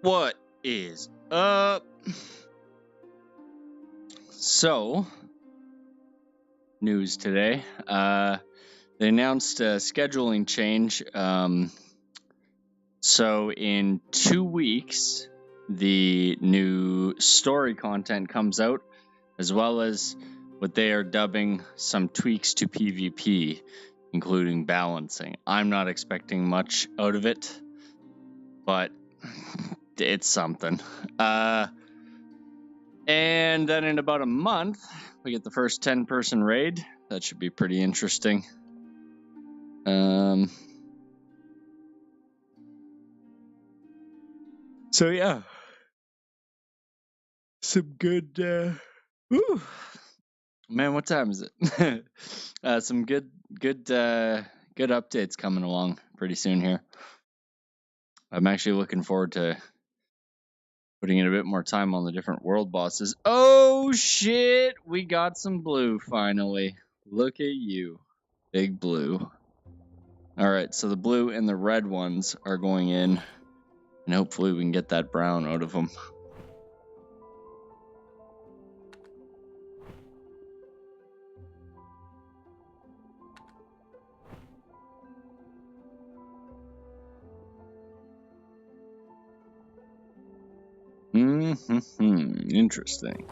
What is up? So, news today. They announced a scheduling change. So in 2 weeks, the new story content comes out, as well as what they are dubbing some tweaks to PvP, including balancing. I'm not expecting much out of it, but it's something. And then in about a month, we get the first 10-person raid. That should be pretty interesting. So yeah, some good. Whew. Man, what time is it? Some good updates coming along pretty soon here. I'm actually looking forward to putting in a bit more time on the different world bosses. Oh shit, we got some blue finally. Look at you, big blue. Alright, so the blue and the red ones are going in, and hopefully we can get that brown out of them. Interesting.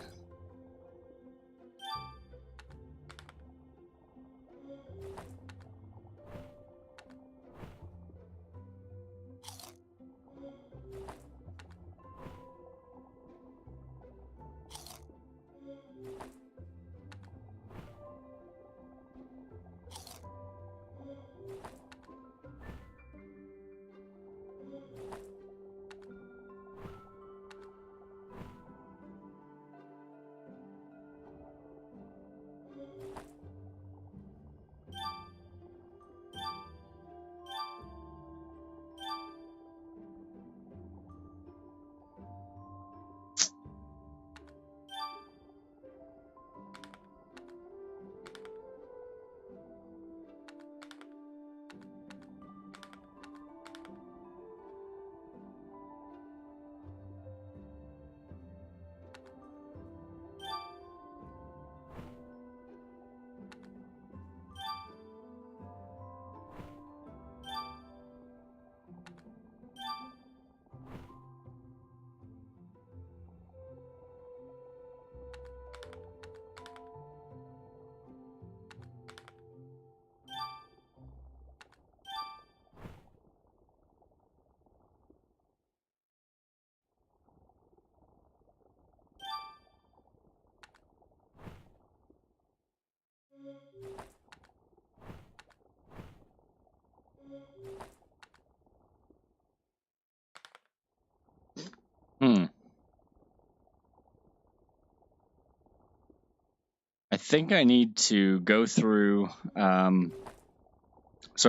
I think I need to go through. Sorry,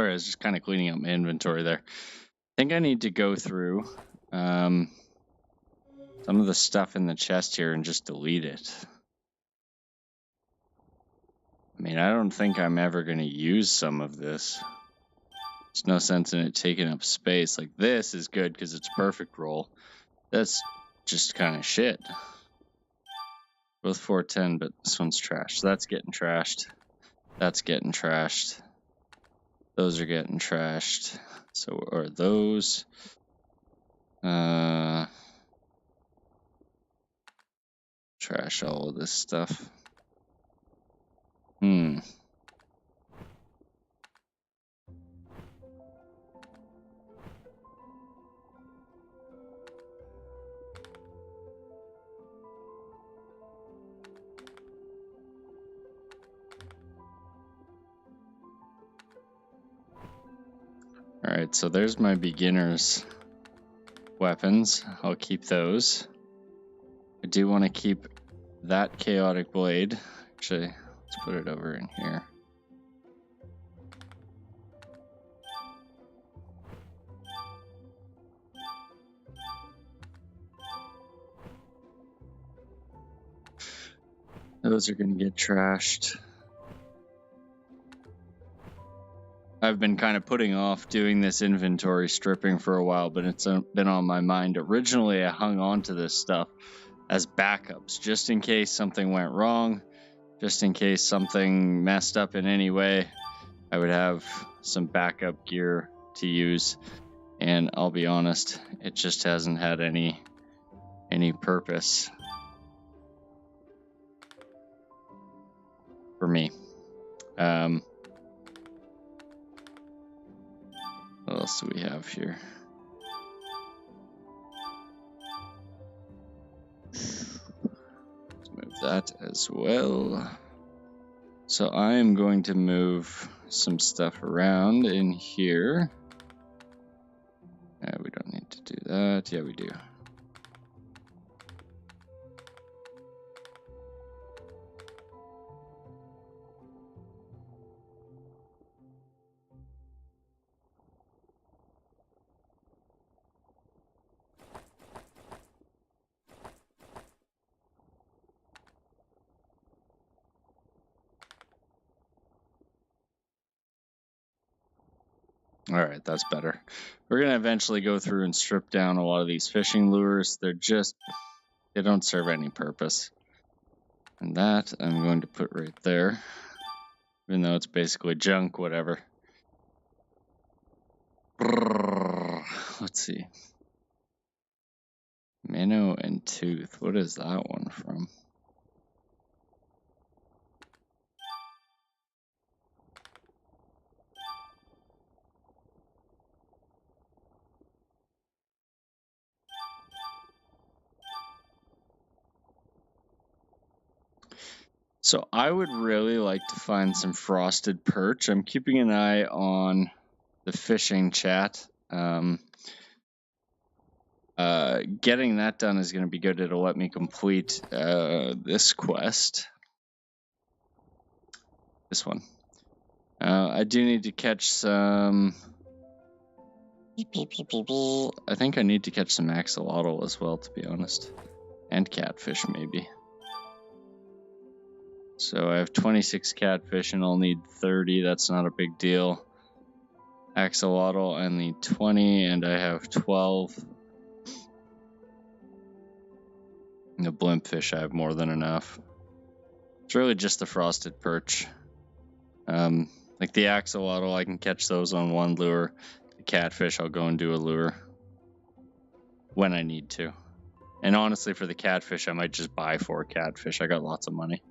I was just kind of cleaning up my inventory there. I think I need to go through some of the stuff in the chest here and just delete it. I mean, I don't think I'm ever going to use some of this. There's no sense in it taking up space. Like, this is good because it's perfect roll. That's just kind of shit. Both 410, but this one's trash. So that's getting trashed. That's getting trashed. Those are getting trashed. So are those. Trash all of this stuff. Alright, so there's my beginner's weapons. I'll keep those. I do want to keep that chaotic blade. Actually, let's put it over in here. Those are going to get trashed. I've been kind of putting off doing this inventory stripping for a while, but it's been on my mind. Originally, I hung on to this stuff as backups, just in case something went wrong, just in case something messed up in any way. I would have some backup gear to use, and I'll be honest, it just hasn't had any purpose for me. What else do we have here? Let's move that as well. So I am going to move some stuff around in here. We don't need to do that. Yeah, we do. All right, that's better. We're going to eventually go through and strip down a lot of these fishing lures. They don't serve any purpose. And that I'm going to put right there, even though it's basically junk, whatever. Let's see. Minnow and Tooth. What is that one from? So I would really like to find some frosted perch. I'm keeping an eye on the fishing chat. Getting that done is going to be good. It'll let me complete this quest. This one. I do need to catch some... I think I need to catch some axolotl as well, to be honest. And catfish, maybe. So I have 26 catfish and I'll need 30. That's not a big deal. Axolotl, I need 20 and I have 12. And the blimpfish, I have more than enough. It's really just the frosted perch. Like the axolotl, I can catch those on one lure. The catfish, I'll go and do a lure when I need to. And honestly, for the catfish, I might just buy 4 catfish. I got lots of money.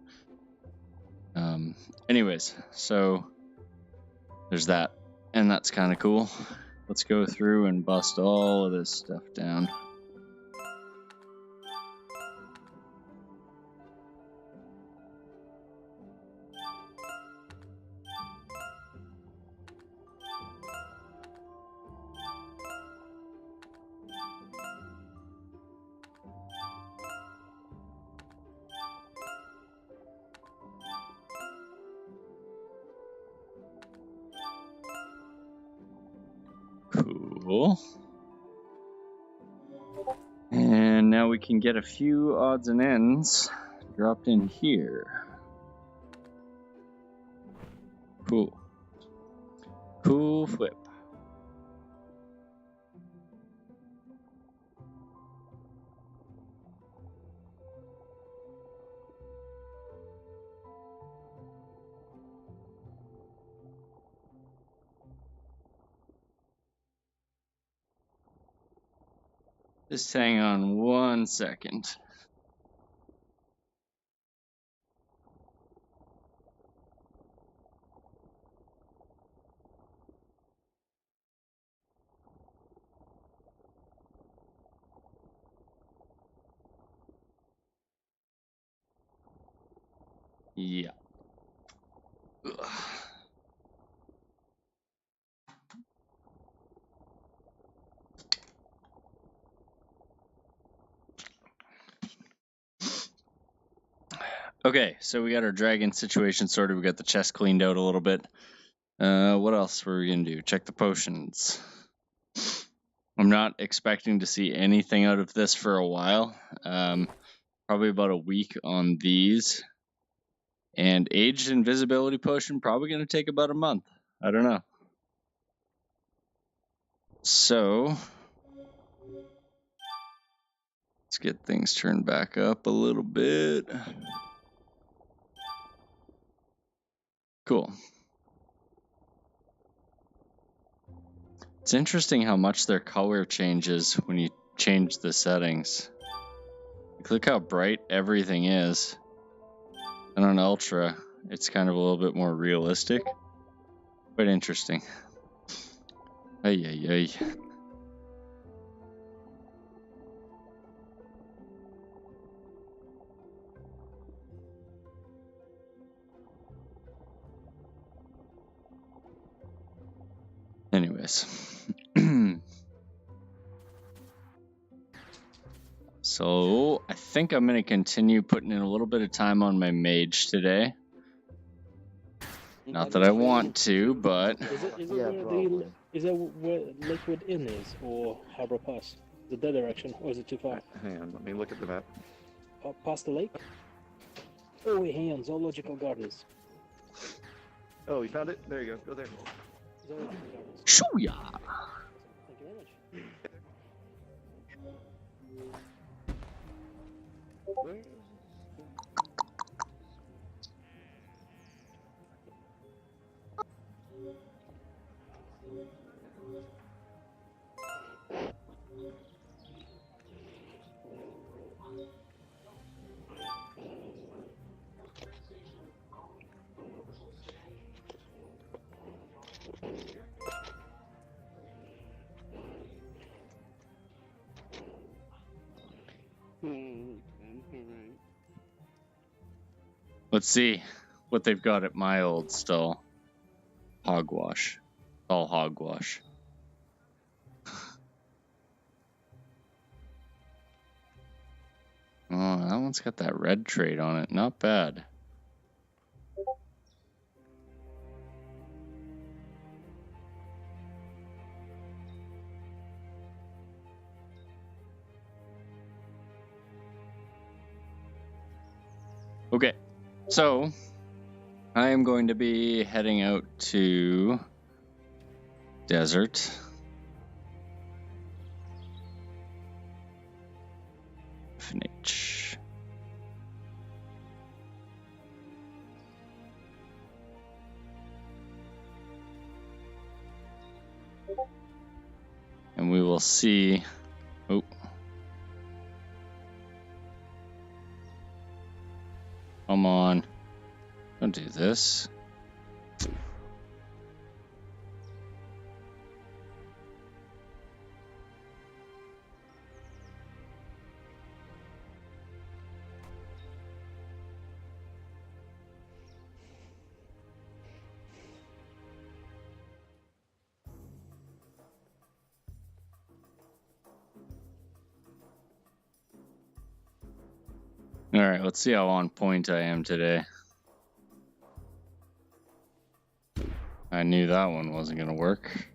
Anyways, so there's that. And that's kind of cool. Let's go through and bust all of this stuff down. Cool. And now we can get a few odds and ends dropped in here. Cool. Cool flip. Just hang on 1 second. Yeah. Ugh. Okay, so we got our dragon situation sorted. We got the chest cleaned out a little bit. What else were we gonna do? Check the potions. I'm not expecting to see anything out of this for a while. Probably about a week on these. And aged invisibility potion, probably gonna take about a month. I don't know. So let's get things turned back up a little bit. Cool. It's interesting how much their color changes when you change the settings. Like, look how bright everything is. And on Ultra, it's kind of a little bit more realistic. Quite interesting. Ay, ay, ay. Anyways. So, I think I'm going to continue putting in a little bit of time on my mage today. Not that I want to, but... Is it Yeah, probably. is that where Liquid Inn is, or Harbour Pass? Is it that direction, or is it too far? Hang on, let me look at the map. Past the lake? Oh, wait, hang on, Zoological Gardens. Oh, you found it? There you go. Go there. Zoological Gardens. Shoo-ya! Thank you very much. Let's see what they've got at my old stall. Hogwash. All hogwash. Oh, that one's got that red trait on it. Not bad. Okay, so I am going to be heading out to desert. Finish. And we will see. Oh. Come on. Don't do this. All right, let's see how on point I am today. I knew that one wasn't going to work.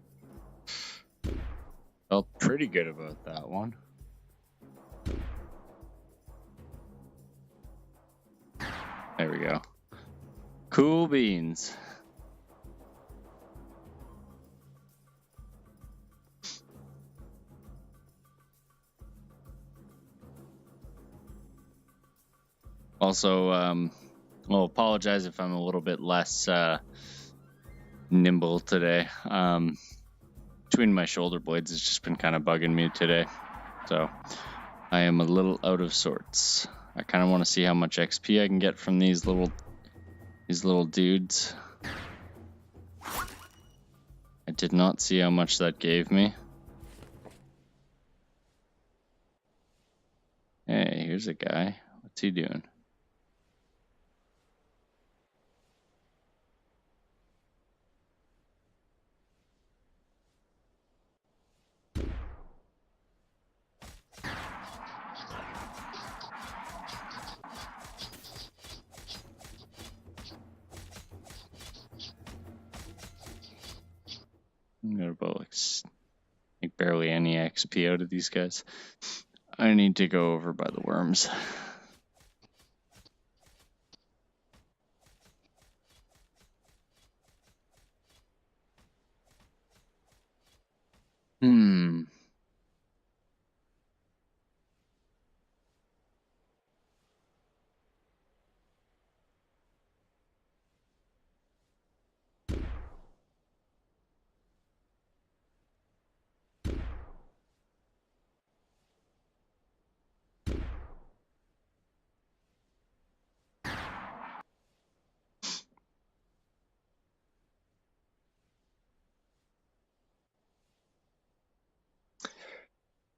Felt pretty good about that one. There we go. Cool beans. Also, well, apologize if I'm a little bit less nimble today. Between my shoulder blades, it's just been kind of bugging me today. So I am a little out of sorts. I kind of want to see how much XP I can get from these little dudes. I did not see how much that gave me. Hey, here's a guy. What's he doing? I'm gonna about like barely any XP out of these guys. I need to go over by the worms. Hmm.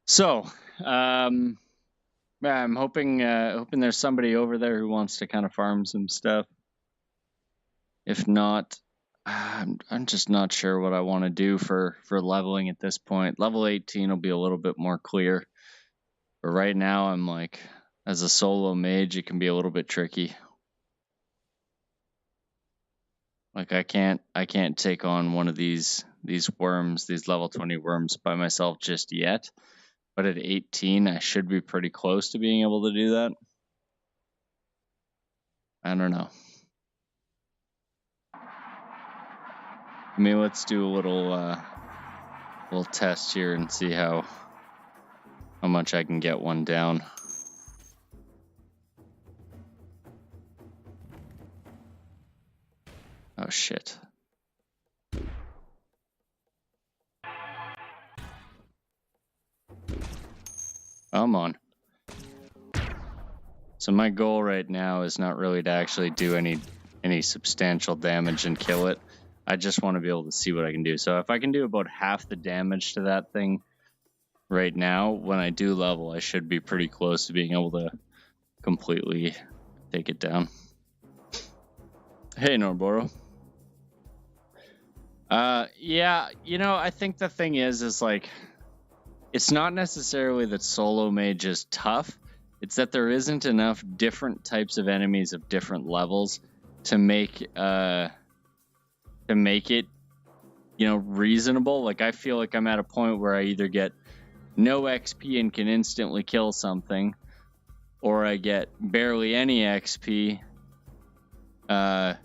So, yeah, I'm hoping there's somebody over there who wants to kind of farm some stuff. If not, I'm just not sure what I want to do for leveling at this point. Level 18 will be a little bit more clear. But right now, I'm like, as a solo mage, it can be a little bit tricky. Like I can't take on one of these worms, these level 20 worms by myself just yet. But at 18, I should be pretty close to being able to do that. I don't know. I mean, let's do a little test here and see how much I can get one down. Oh shit. Come on. So my goal right now is not really to actually do any substantial damage and kill it. I just want to be able to see what I can do. So if I can do about half the damage to that thing right now, when I do level, I should be pretty close to being able to completely take it down. Hey, Norboro. Yeah, you know, I think the thing is like, it's not necessarily that solo mage is tough. It's that there isn't enough different types of enemies of different levels to make it, you know, reasonable. Like I feel like I'm at a point where I either get no XP and can instantly kill something, or I get barely any XP and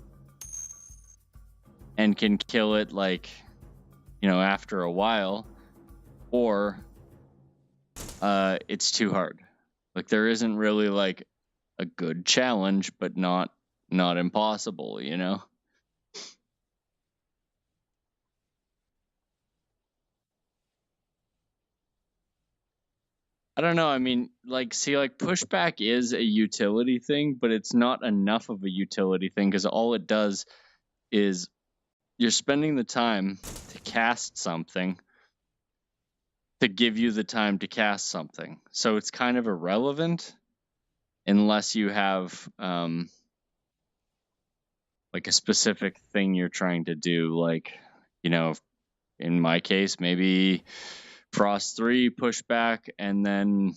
can kill it, like, you know, after a while, or it's too hard. Like there isn't really like a good challenge, but not impossible, you know? I don't know. I mean, like, see, like, pushback is a utility thing, but it's not enough of a utility thing because all it does is you're spending the time to cast something to give you the time to cast something. So it's kind of irrelevant unless you have, like, a specific thing you're trying to do. Like, you know, in my case, maybe Frost 3, pushback, and then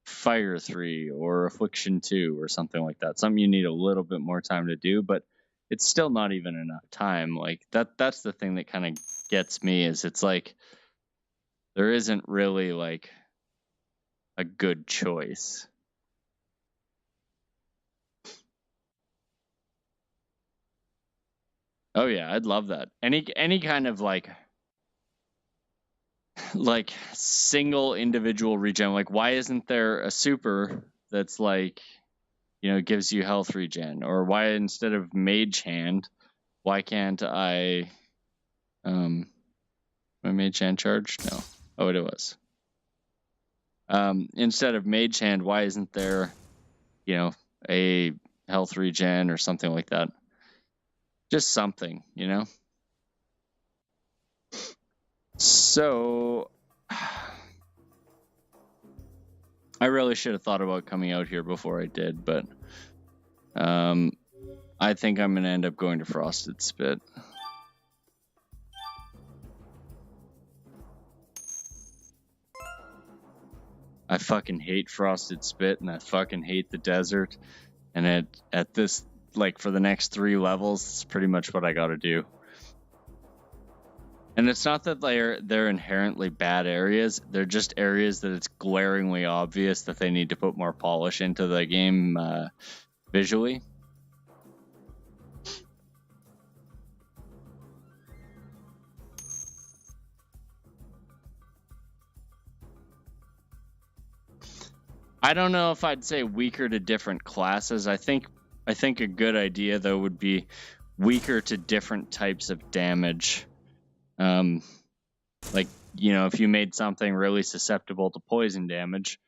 Fire 3 or Affliction 2 or something like that. Something you need a little bit more time to do, but it's still not even enough time. Like that's the thing that kind of gets me, is it's like there isn't really like a good choice. Oh yeah, I'd love that. Any kind of like single individual regen. Like why isn't there a super that's like, you know, gives you health regen? Or why instead of mage hand, why can't I my mage hand charged? No. Oh, it was. Instead of mage hand, why isn't there, you know, a health regen or something like that? Just something, you know? So I really should have thought about coming out here before I did, but I think I'm gonna end up going to Frosted Spit. I fucking hate Frosted Spit, and I fucking hate the desert. And at this, like, for the next 3 levels, it's pretty much what I gotta do. And it's not that they're inherently bad areas. They're just areas that it's glaringly obvious that they need to put more polish into the game visually. I don't know if I'd say weaker to different classes. I think a good idea though would be weaker to different types of damage. Like, you know, if you made something really susceptible to poison damage,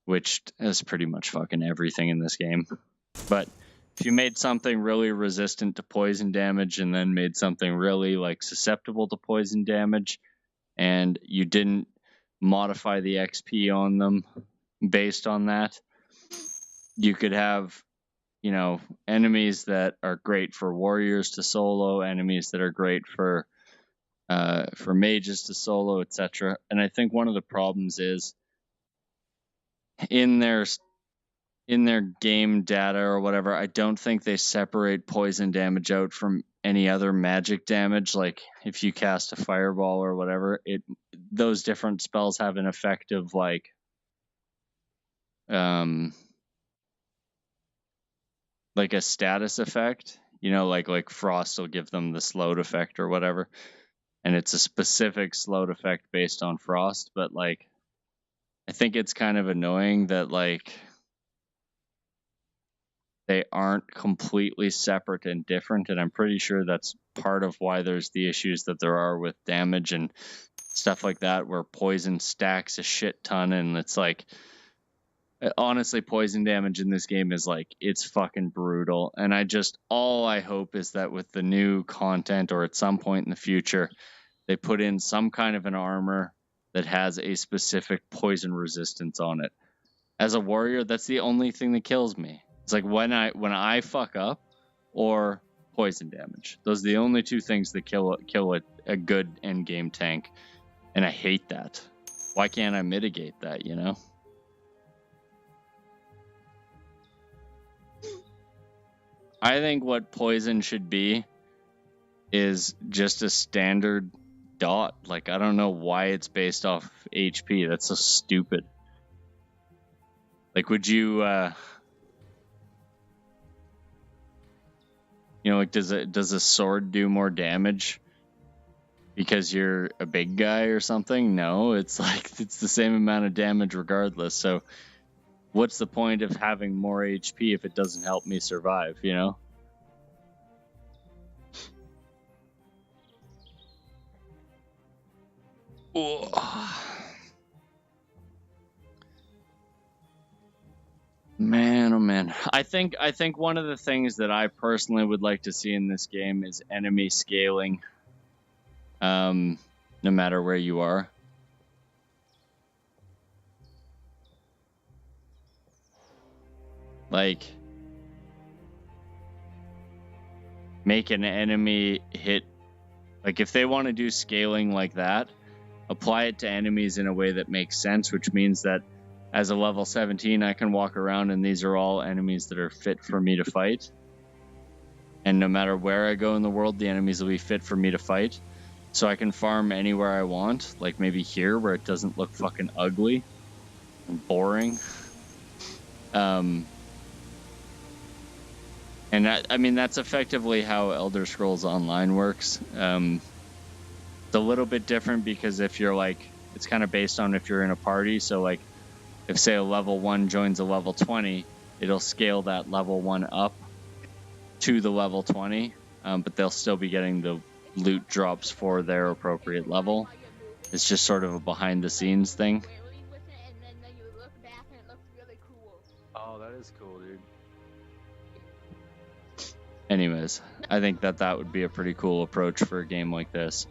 which is pretty much fucking everything in this game. But if you made something really resistant to poison damage and then made something really like susceptible to poison damage, and you didn't modify the XP on them based on that, you could have, you know, enemies that are great for warriors to solo, enemies that are great for mages to solo, etc. And I think one of the problems is in their game data or whatever, I don't think they separate poison damage out from any other magic damage. Like if you cast a fireball or whatever, those different spells have an effect of like a status effect, you know, like frost will give them the slowed effect or whatever, and it's a specific slowed effect based on frost. But like I think it's kind of annoying that like they aren't completely separate and different, and I'm pretty sure that's part of why there's the issues that there are with damage and stuff like that, where poison stacks a shit ton. And it's like, honestly, poison damage in this game is like, it's fucking brutal. And all I hope is that with the new content, or at some point in the future, they put in some kind of an armor that has a specific poison resistance on it. As a warrior, that's the only thing that kills me. It's like when I fuck up, or poison damage. Those are the only two things that kill a good end game tank, and I hate that. Why can't I mitigate that, you know? I think what poison should be is just a standard dot. Like, I don't know why it's based off HP. That's so stupid. Like, would you you know, like, does a sword do more damage because you're a big guy or something? No, it's like it's the same amount of damage regardless. So what's the point of having more HP if it doesn't help me survive, you know? Man, oh man. I think one of the things that I personally would like to see in this game is enemy scaling. No matter where you are. Like, make an enemy hit, like if they want to do scaling like that, apply it to enemies in a way that makes sense, which means that as a level 17, I can walk around and these are all enemies that are fit for me to fight. And no matter where I go in the world, the enemies will be fit for me to fight. So I can farm anywhere I want, like maybe here where it doesn't look fucking ugly and boring. And I mean, that's effectively how Elder Scrolls Online works. It's a little bit different because if you're like, it's kind of based on if you're in a party. So like, if say a level 1 joins a level 20, it'll scale that level 1 up to the level 20, but they'll still be getting the loot drops for their appropriate level. It's just sort of a behind the scenes thing. Oh, that is cool, dude. Anyways, I think that would be a pretty cool approach for a game like this.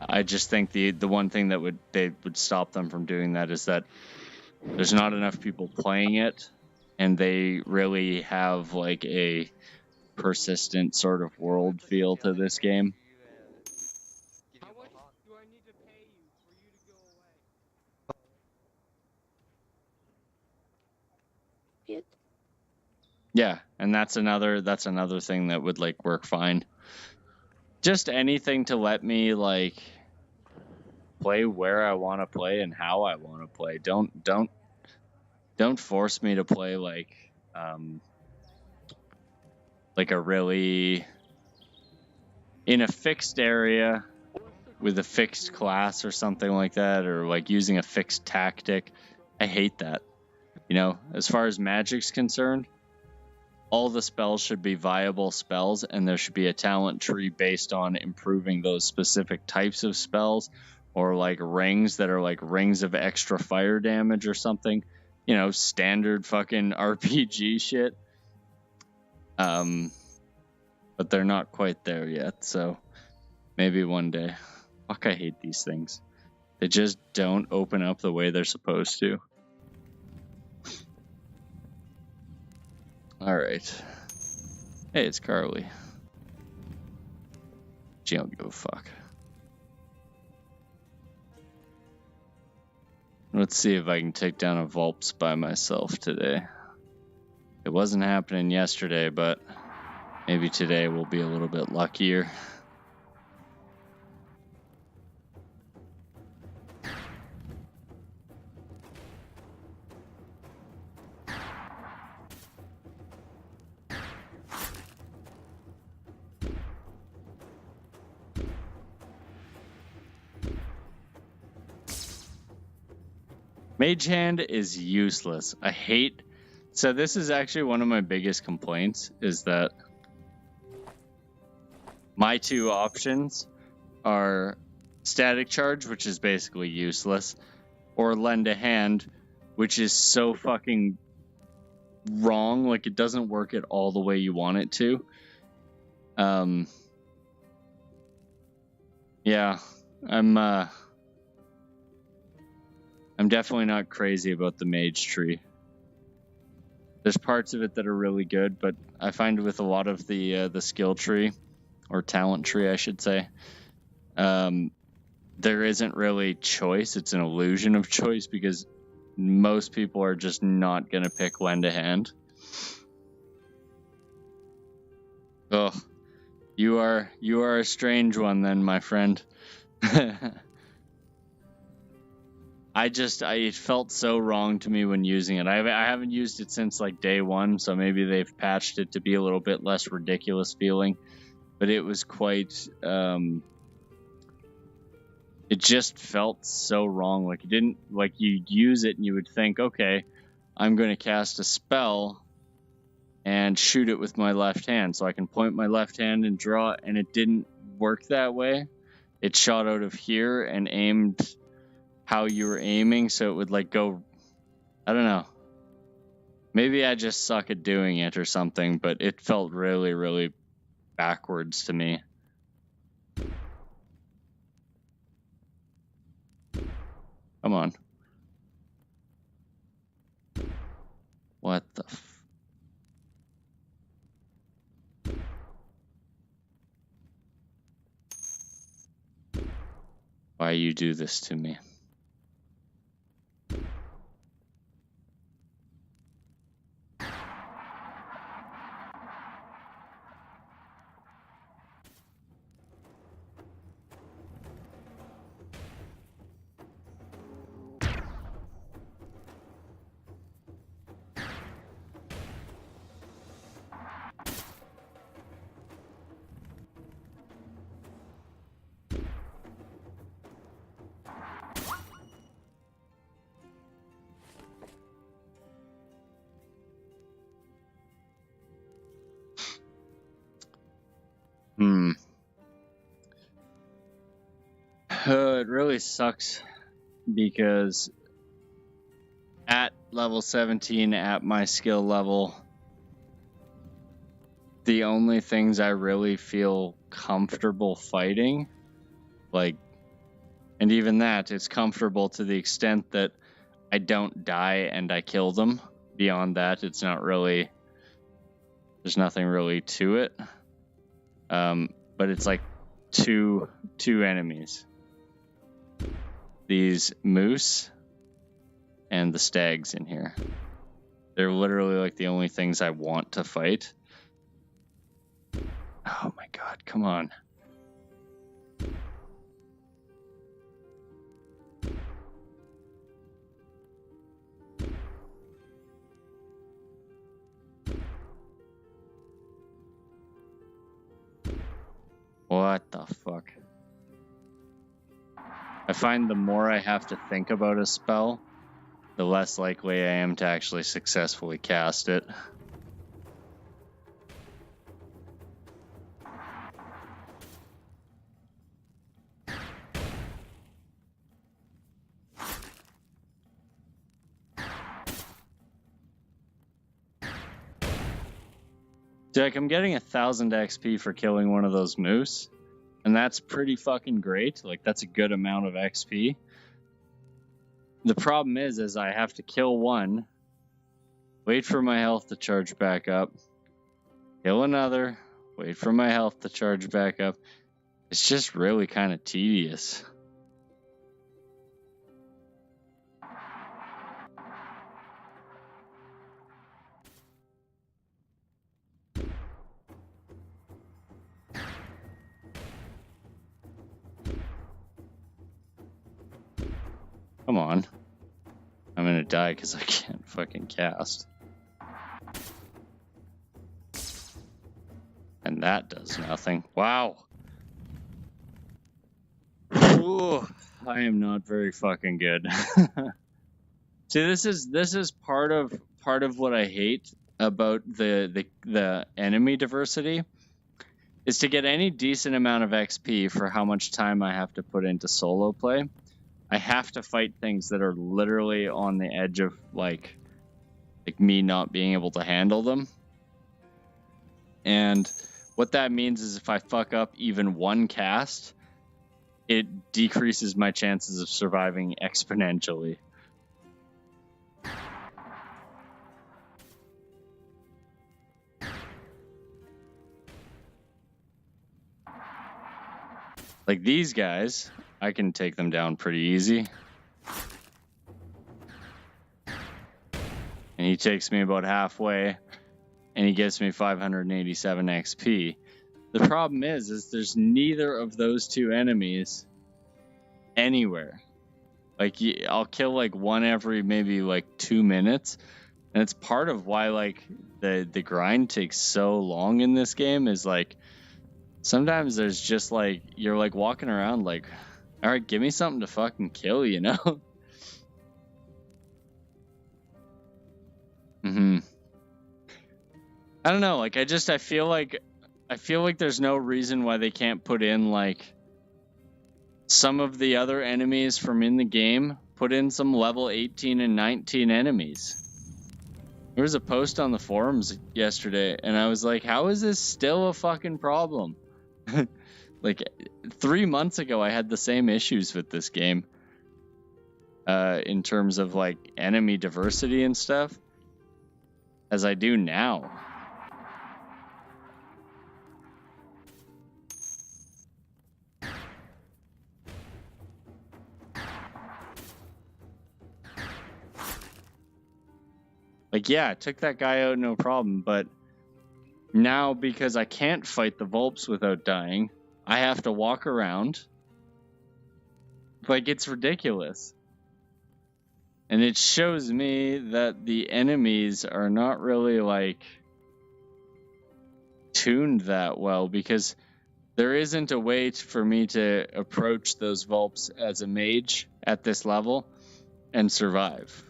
I just think the one thing that would stop them from doing that is that there's not enough people playing it, and they really have like a persistent sort of world feel to this game. How much do I need to pay you for you to go away? Yeah, and that's another thing that would like work fine. Just anything to let me like play where I want to play and how I want to play. Don't force me to play like a really in a fixed area with a fixed class or something like that, or like using a fixed tactic. I hate that. You know, as far as magic's concerned, all the spells should be viable spells, and there should be a talent tree based on improving those specific types of spells, or like rings that are like rings of extra fire damage or something. You know, standard fucking RPG shit. But they're not quite there yet, so maybe one day. Fuck, I hate these things. They just don't open up the way they're supposed to. Alright. Hey, it's Carly. She don't give a fuck. Let's see if I can take down a Vulps by myself today. It wasn't happening yesterday, but maybe today we'll be a little bit luckier. Mage Hand is useless. I hate... So this is actually one of my biggest complaints, is that my two options are Static Charge, which is basically useless, or Lend a Hand, which is so fucking wrong. Like, it doesn't work at all the way you want it to. Yeah, I'm definitely not crazy about the mage tree. There's parts of it that are really good, but I find with a lot of the skill tree, or talent tree, I should say, there isn't really choice. It's an illusion of choice because most people are just not gonna pick Lend a Hand. Oh, you are a strange one then, my friend. It felt so wrong to me when using it. I haven't used it since like day one, so maybe they've patched it to be a little bit less ridiculous feeling. But it was quite, it just felt so wrong. Like, it didn't, like, you'd use it and you would think, okay, I'm going to cast a spell and shoot it with my left hand. So I can point my left hand and draw, and it didn't work that way. It shot out of here and aimed how you were aiming, so it would like go, I don't know. Maybe I just suck at doing it or something, but it felt really, really backwards to me. Come on. What the Why you do this to me? It really sucks because at level 17, at my skill level, the only things I really feel comfortable fighting, like, and even that, it's comfortable to the extent that I don't die and I kill them. Beyond that, it's not really, there's nothing really to it. But it's like two enemies. These moose and the stags in here. They're literally like the only things I want to fight. Oh my god, come on. What the fuck? I find the more I have to think about a spell, the less likely I am to actually successfully cast it. So, like, I'm getting 1,000 XP for killing one of those moose, and that's pretty fucking great. Like, that's a good amount of XP. The problem is I have to kill one, wait for my health to charge back up, kill another, wait for my health to charge back up. It's just really kind of tedious. Come on. I'm gonna die because I can't fucking cast. And that does nothing. Wow. Ooh, I am not very fucking good. See, this is part of what I hate about the enemy diversity, is to get any decent amount of XP for how much time I have to put into solo play. I have to fight things that are literally on the edge of like me not being able to handle them. And what that means is if I fuck up even one cast, it decreases my chances of surviving exponentially. Like these guys, I can take them down pretty easy. And he takes me about halfway, and he gets me 587 XP. The problem is there's neither of those two enemies anywhere. Like, I'll kill like one every maybe like 2 minutes, and it's part of why like the grind takes so long in this game. Is like sometimes there's just like you're like walking around like, all right, give me something to fucking kill, you know? I don't know, like I feel like there's no reason why they can't put in like some of the other enemies from in the game, put in some level 18 and 19 enemies. There was a post on the forums yesterday, and I was like, how is this still a fucking problem? Like 3 months ago, I had the same issues with this game in terms of like enemy diversity and stuff as I do now. Like, yeah, I took that guy out, no problem, but now because I can't fight the Vulps without dying, I have to walk around. Like, it's ridiculous. And it shows me that the enemies are not really, like, tuned that well, because there isn't a way for me to approach those Vulps as a mage at this level and survive.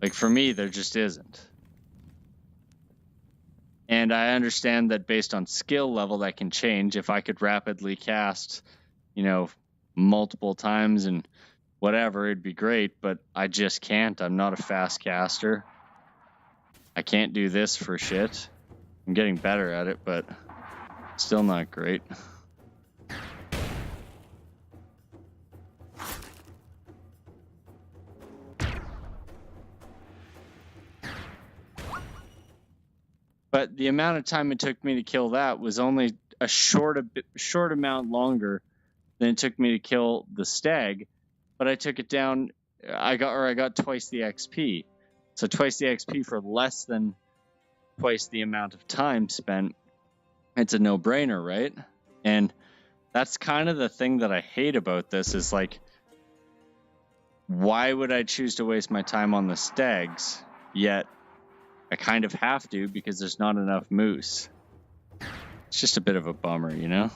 Like, for me, there just isn't. And I understand that based on skill level, that can change. If I could rapidly cast, you know, multiple times and whatever, it'd be great, but I just can't. I'm not a fast caster. I can't do this for shit. I'm getting better at it, but still not great. But the amount of time it took me to kill that was only a short amount longer than it took me to kill the stag. But I took it down. I got twice the XP. So twice the XP for less than twice the amount of time spent. It's a no-brainer, right? And that's kind of the thing that I hate about this is like, why would I choose to waste my time on the stags, yet I kind of have to because there's not enough moose. It's just a bit of a bummer, you know?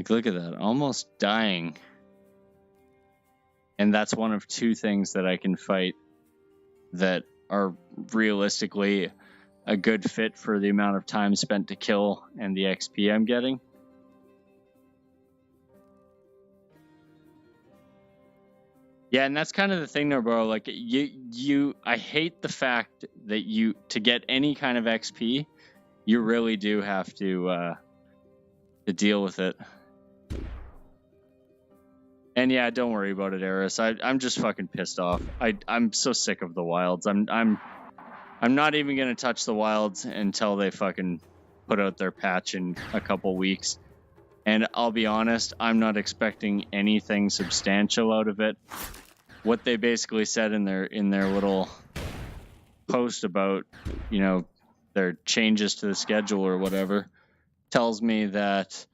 Like, look at that. Almost dying. And that's one of two things that I can fight that are realistically a good fit for the amount of time spent to kill and the XP I'm getting. Yeah, and that's kind of the thing there, bro. Like, I hate the fact that to get any kind of XP, you really do have to deal with it. And yeah, don't worry about it, Eris. I'm just fucking pissed off. I'm so sick of the wilds. I'm not even gonna touch the wilds until they fucking put out their patch in a couple weeks. And I'll be honest, I'm not expecting anything substantial out of it. What they basically said in their little post about, you know, their changes to the schedule or whatever, tells me that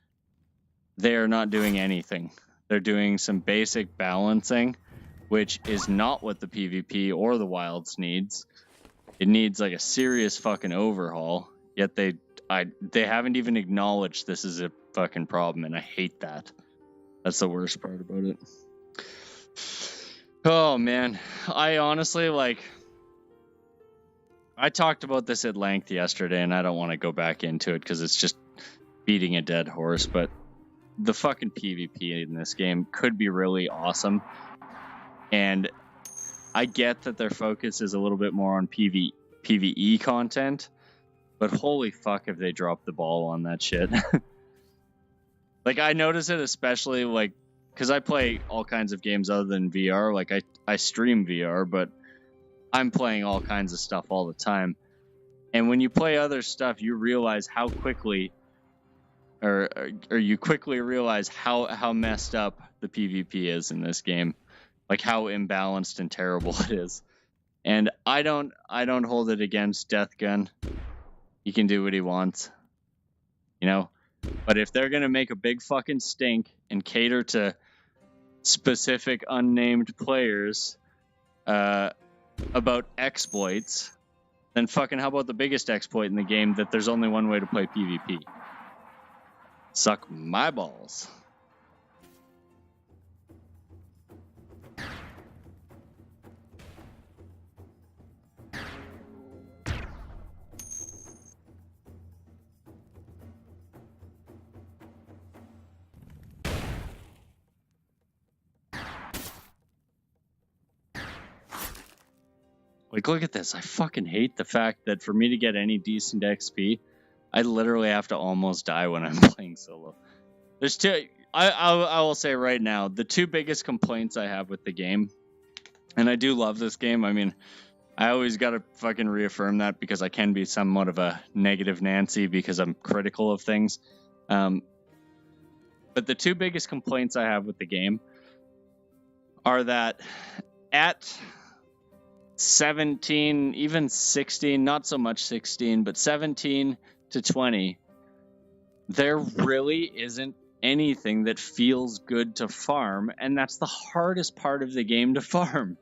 they are not doing anything. They're doing some basic balancing, which is not what the PvP or the wilds needs. It needs like a serious fucking overhaul. Yet they haven't even acknowledged this is a fucking problem, and I hate that. That's the worst part about it. Oh man, I honestly I talked about this at length yesterday, and I don't want to go back into it because it's just beating a dead horse, but the fucking PvP in this game could be really awesome. And I get that their focus is a little bit more on PvE content, but holy fuck have they dropped the ball on that shit. Like, I notice it especially, like, because I play all kinds of games other than VR. Like, I stream VR, but I'm playing all kinds of stuff all the time. And when you play other stuff, you realize how quickly, or you quickly realize how messed up the PvP is in this game. Like, how imbalanced and terrible it is. And I don't hold it against Death Gun. He can do what he wants, you know. But if they're gonna make a big fucking stink and cater to specific unnamed players about exploits, then fucking how about the biggest exploit in the game, that there's only one way to play PvP? Suck my balls. Like, look at this. I fucking hate the fact that for me to get any decent XP, I literally have to almost die when I'm playing solo. There's two. I will say right now, the two biggest complaints I have with the game, and I do love this game. I mean, I always got to fucking reaffirm that because I can be somewhat of a negative Nancy because I'm critical of things. But the two biggest complaints I have with the game are that at 17, even 16, not so much 16, but 17 to 20, there really isn't anything that feels good to farm, and that's the hardest part of the game to farm.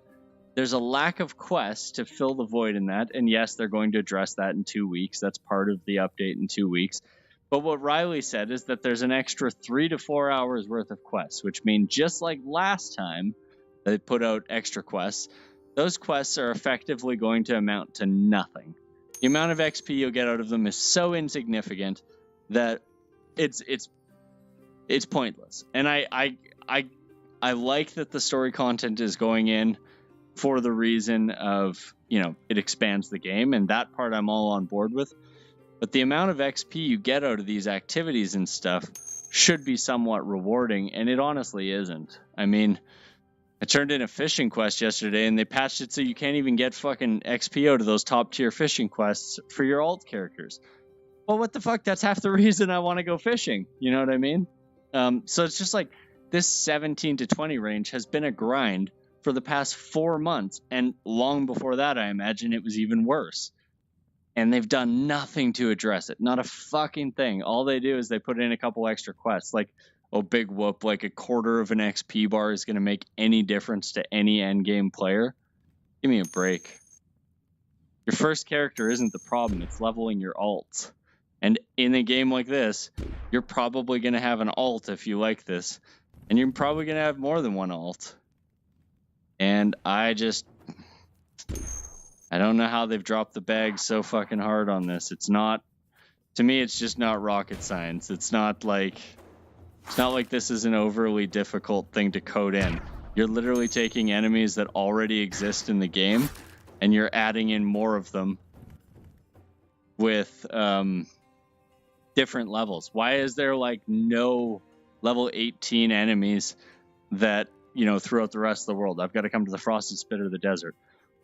There's a lack of quests to fill the void in that, and yes, they're going to address that in 2 weeks. That's part of the update in 2 weeks. But what Riley said is that there's an extra 3 to 4 hours worth of quests, which mean just like last time they put out extra quests, those quests are effectively going to amount to nothing. The amount of XP you'll get out of them is so insignificant that it's pointless. And I like that the story content is going in for the reason of, you know, it expands the game, and that part I'm all on board with. But the amount of XP you get out of these activities and stuff should be somewhat rewarding, and it honestly isn't. I mean, I turned in a fishing quest yesterday, and they patched it so you can't even get fucking XP out of those top-tier fishing quests for your alt characters. Well, what the fuck? That's half the reason I want to go fishing. You know what I mean? So it's just like, this 17 to 20 range has been a grind for the past 4 months, and long before that, I imagine it was even worse. And they've done nothing to address it. Not a fucking thing. All they do is they put in a couple extra quests, like, oh, big whoop, like a quarter of an XP bar is going to make any difference to any endgame player. Give me a break. Your first character isn't the problem, it's leveling your alts. And in a game like this, you're probably going to have an alt if you like this. And you're probably going to have more than one alt. And I don't know how they've dropped the bag so fucking hard on this. It's not, to me, it's just not rocket science. It's not like this is an overly difficult thing to code in. You're literally taking enemies that already exist in the game, and you're adding in more of them with different levels. Why is there like no level 18 enemies that, you know, throughout the rest of the world? I've got to come to the Frosted Spit or the desert.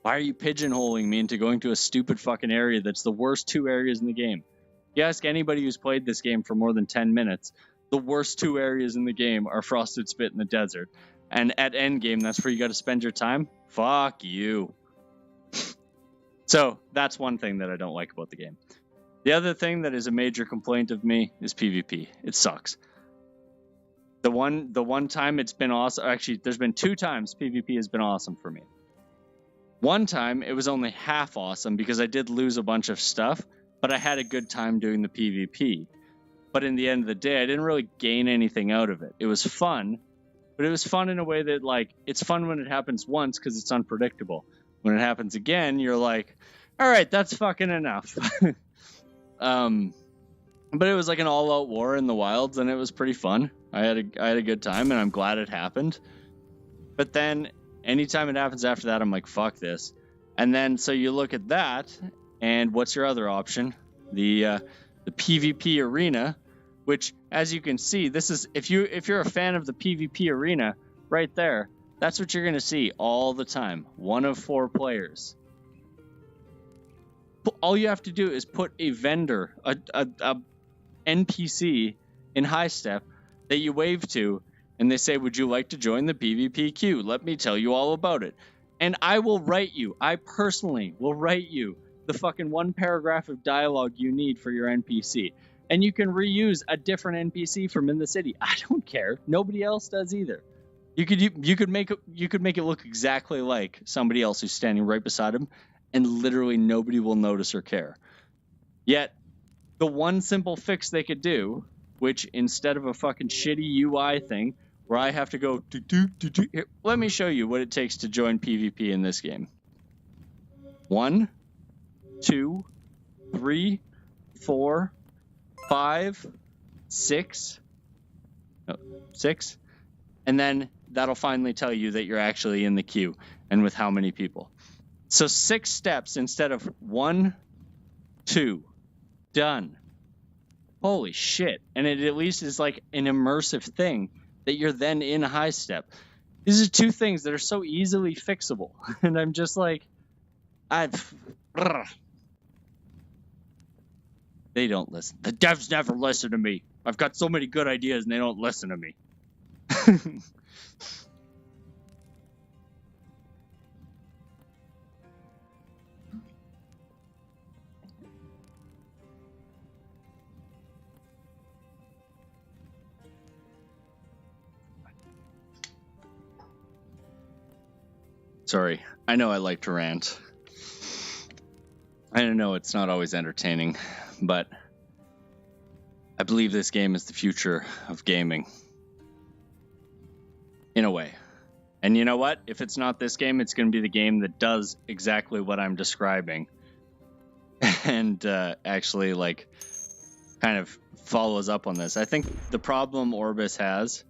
Why are you pigeonholing me into going to a stupid fucking area that's the worst 2 areas in the game? You ask anybody who's played this game for more than 10 minutes, the worst 2 areas in the game are Frosted Spit and the desert. And at endgame, that's where you got to spend your time? Fuck you. So that's one thing that I don't like about the game. The other thing that is a major complaint of me is PvP. It sucks. The one time it's been awesome, actually, there's been 2 times PvP has been awesome for me. One time it was only half awesome because I did lose a bunch of stuff, but I had a good time doing the PvP. But in the end of the day, I didn't really gain anything out of it. It was fun, but it was fun in a way that, like, it's fun when it happens once because it's unpredictable. When it happens again, you're like, all right, that's fucking enough. But it was like an all-out war in the wilds, and it was pretty fun. I had a good time, and I'm glad it happened. But then anytime it happens after that, I'm like, fuck this. And then so you look at that, and what's your other option? The PvP arena, which, as you can see, this is if you're a fan of the PvP arena, right there, that's what you're gonna see all the time. 1 of 4 players. All you have to do is put a vendor, a NPC in High Step that you wave to, and they say, would you like to join the PvP queue? Let me tell you all about it. And I will write you, I personally will write you the fucking 1 paragraph of dialogue you need for your NPC. And you can reuse a different NPC from in the city. I don't care. Nobody else does either. You could make it look exactly like somebody else who's standing right beside him, and literally nobody will notice or care. Yet, the one simple fix they could do, which instead of a fucking shitty UI thing, where I have to go, here, let me show you what it takes to join PvP in this game. 1, 2, 3, 4, 5, 6, 6, and then that'll finally tell you that you're actually in the queue and with how many people. So 6 steps instead of 1, 2, done. Holy shit. And it at least is like an immersive thing that you're then in High Step. These are 2 things that are so easily fixable. And I'm just like, they don't listen. The devs never listen to me. I've got so many good ideas and they don't listen to me. Sorry, I know I like to rant. I know it's not always entertaining, but I believe this game is the future of gaming. In a way. And you know what? If it's not this game, it's going to be the game that does exactly what I'm describing. And actually, like, kind of follows up on this. I think the problem Orbus has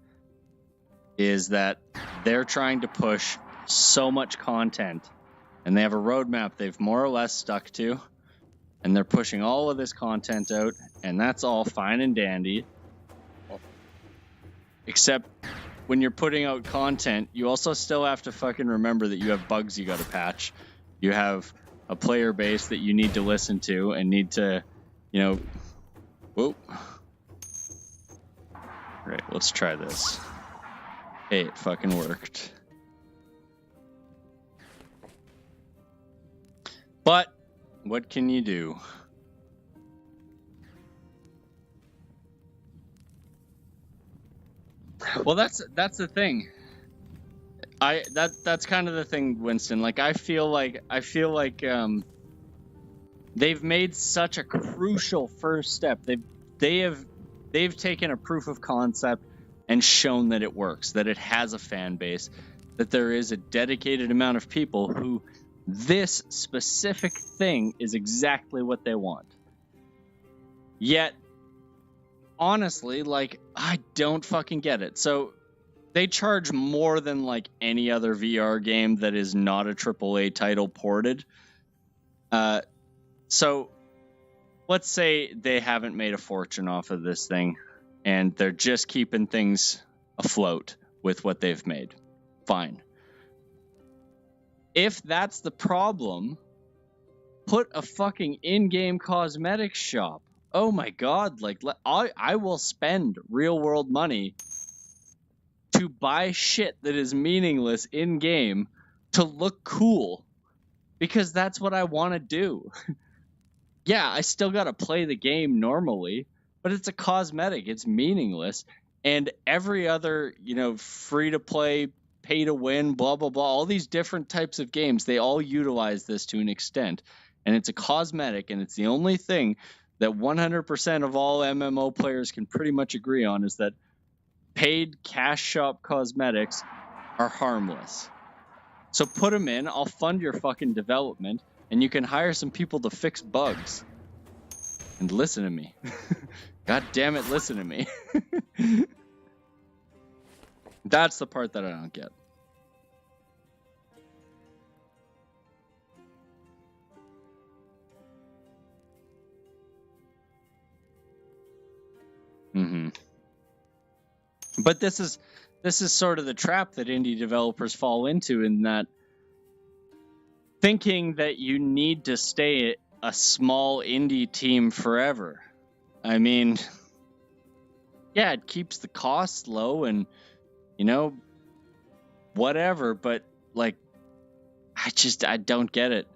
is that they're trying to push so much content, and they have a roadmap they've more or less stuck to, and they're pushing all of this content out, and that's all fine and dandy. Except when you're putting out content, you also still have to fucking remember that you have bugs you gotta patch. You have a player base that you need to listen to and need to, you know, whoa. Right, let's try this. Hey, it fucking worked. But what can you do? Well, that's the thing. That's kind of the thing, Winston. Like I feel like They've made such a crucial first step. They've taken a proof of concept and shown that it works, that it has a fan base, that there is a dedicated amount of people who this specific thing is exactly what they want. Yet, honestly, like, I don't fucking get it. So they charge more than like any other VR game that is not a AAA title ported. So let's say they haven't made a fortune off of this thing and they're just keeping things afloat with what they've made. Fine. If that's the problem, put a fucking in-game cosmetics shop. Oh my god, like I will spend real-world money to buy shit that is meaningless in-game to look cool because that's what I want to do. Yeah, I still got to play the game normally, but it's a cosmetic, it's meaningless, and every other, free-to-play, pay-to-win, blah, blah, blah, all these different types of games, they all utilize this to an extent, and it's a cosmetic, and it's the only thing that 100% of all MMO players can pretty much agree on is that paid cash shop cosmetics are harmless. So put them in, I'll fund your fucking development, and you can hire some people to fix bugs. And listen to me. God damn it, listen to me. That's the part that I don't get. But this is sort of the trap that indie developers fall into, in that thinking that you need to stay a small indie team forever. I mean, yeah, it keeps the costs low and, whatever, but, like, I don't get it.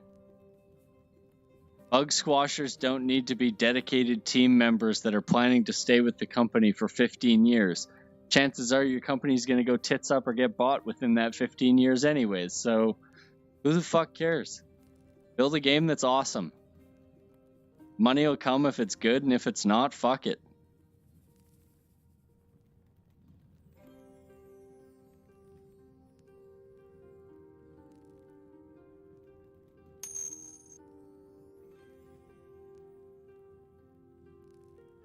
Bug squashers don't need to be dedicated team members that are planning to stay with the company for 15 years. Chances are your company's going to go tits up or get bought within that 15 years anyways, so who the fuck cares? Build a game that's awesome. Money will come if it's good, and if it's not, fuck it.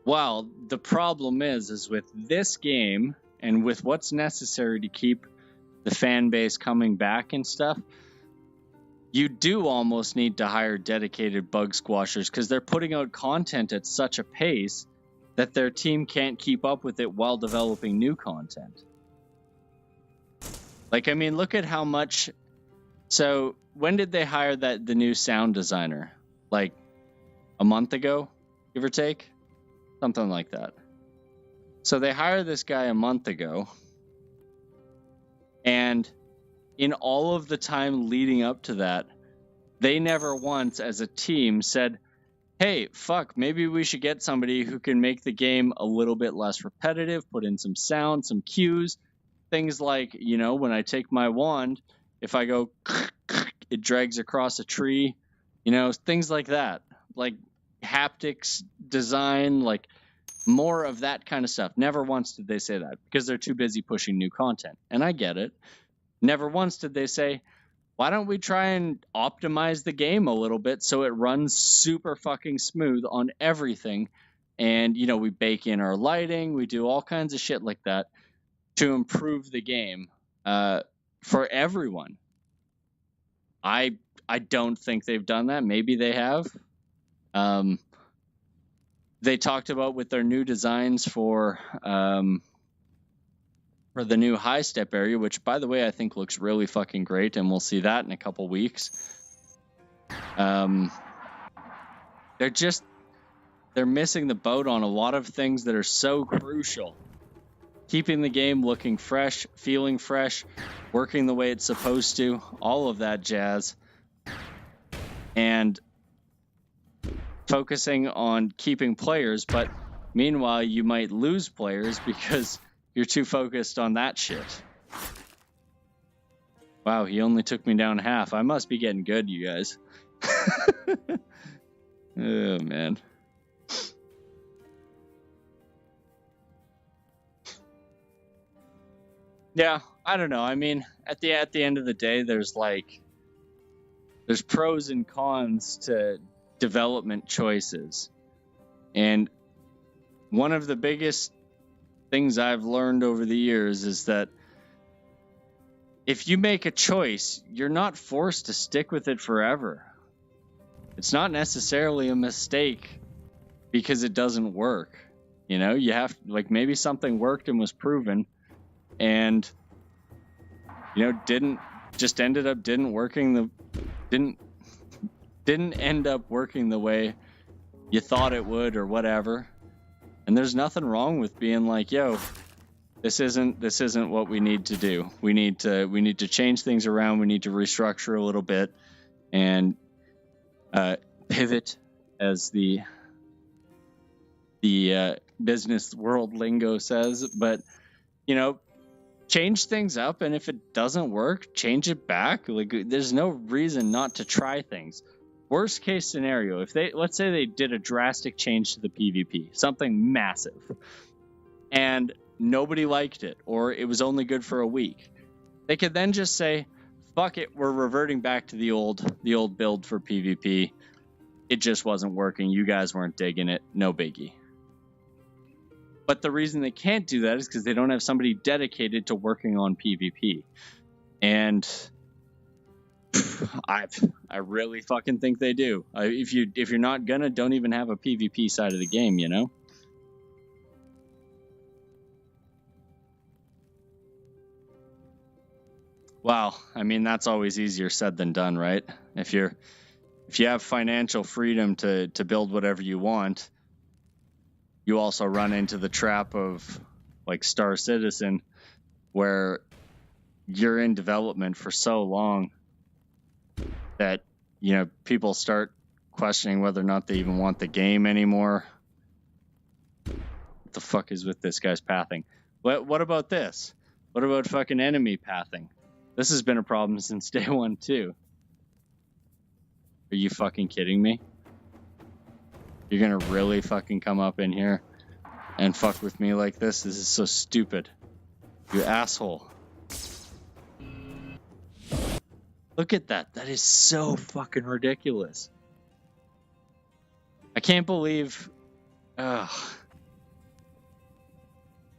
Well, the problem is with this game and with what's necessary to keep the fan base coming back and stuff, you do almost need to hire dedicated bug squashers because they're putting out content at such a pace that their team can't keep up with it while developing new content. Like, I mean, look at how much... So, when did they hire the new sound designer? Like, a month ago, give or take? Something like that. So they hired this guy a month ago, and in all of the time leading up to that, they never once as a team said, hey, fuck, maybe we should get somebody who can make the game a little bit less repetitive, put in some sound, some cues, things like, when I take my wand, if I go, it drags across a tree, things like that. Like haptics design, like more of that kind of stuff. Never once did they say that because they're too busy pushing new content. And I get it. Never once did they say, why don't we try and optimize the game a little bit so it runs super fucking smooth on everything. And, we bake in our lighting. We do all kinds of shit like that to improve the game for everyone. I don't think they've done that. Maybe they have. They talked about with their new designs for the new high step area, which, by the way, I think looks really fucking great, and we'll see that in a couple weeks. They're missing the boat on a lot of things that are so crucial. Keeping the game looking fresh, feeling fresh, working the way it's supposed to, all of that jazz. And focusing on keeping players, but meanwhile you might lose players because you're too focused on that shit. Wow, he only took me down half. I must be getting good, you guys. Oh man. Yeah, I don't know. I mean, at the end of the day, there's pros and cons to development choices. And one of the biggest things I've learned over the years is that if you make a choice, you're not forced to stick with it forever. It's not necessarily a mistake because it doesn't work. You know, you have, like, maybe something worked and was proven, and didn't end up working the way you thought it would or whatever. And there's nothing wrong with being like, yo, this isn't what we need to do. We need to change things around. We need to restructure a little bit and pivot, as the business world lingo says. But change things up, and if it doesn't work, change it back. Like, there's no reason not to try things. Worst case scenario, if let's say they did a drastic change to the PvP, something massive, and nobody liked it, or it was only good for a week, they could then just say, fuck it, we're reverting back to the old build for PvP. It just wasn't working. You guys weren't digging it. No biggie. But the reason they can't do that is because they don't have somebody dedicated to working on PvP. And I really fucking think they do. If you're not gonna, don't even have a PvP side of the game, you know? Wow, I mean, that's always easier said than done, right? If you have financial freedom to build whatever you want, you also run into the trap of, like, Star Citizen, where you're in development for so long that, people start questioning whether or not they even want the game anymore. What the fuck is with this guy's pathing? What about this? What about fucking enemy pathing? This has been a problem since day one, too. Are you fucking kidding me? You're gonna really fucking come up in here and fuck with me like this? This is so stupid. You asshole. Look at that. That is so fucking ridiculous. I can't believe... Ugh.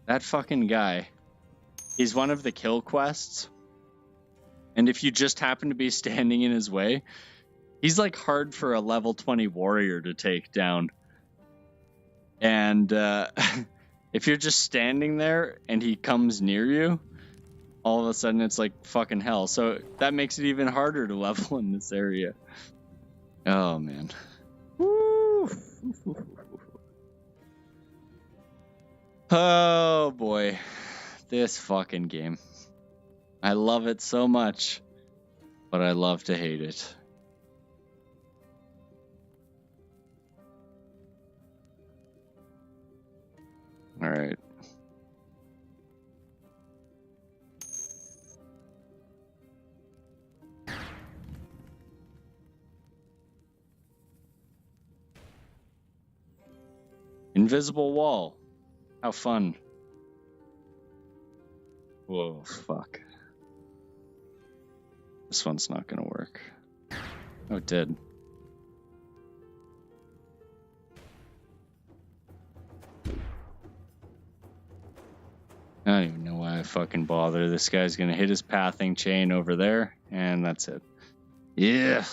That fucking guy. He's one of the kill quests. And if you just happen to be standing in his way, he's like hard for a level 20 warrior to take down. And if you're just standing there and he comes near you, all of a sudden it's like fucking hell. So that makes it even harder to level in this area. Oh, man. Woo. Oh, boy. This fucking game. I love it so much, but I love to hate it. All right. Invisible wall. How fun. Whoa, fuck. This one's not gonna work. Oh, it did. I don't even know why I fucking bother. This guy's gonna hit his pathing chain over there, and that's it. Yeah.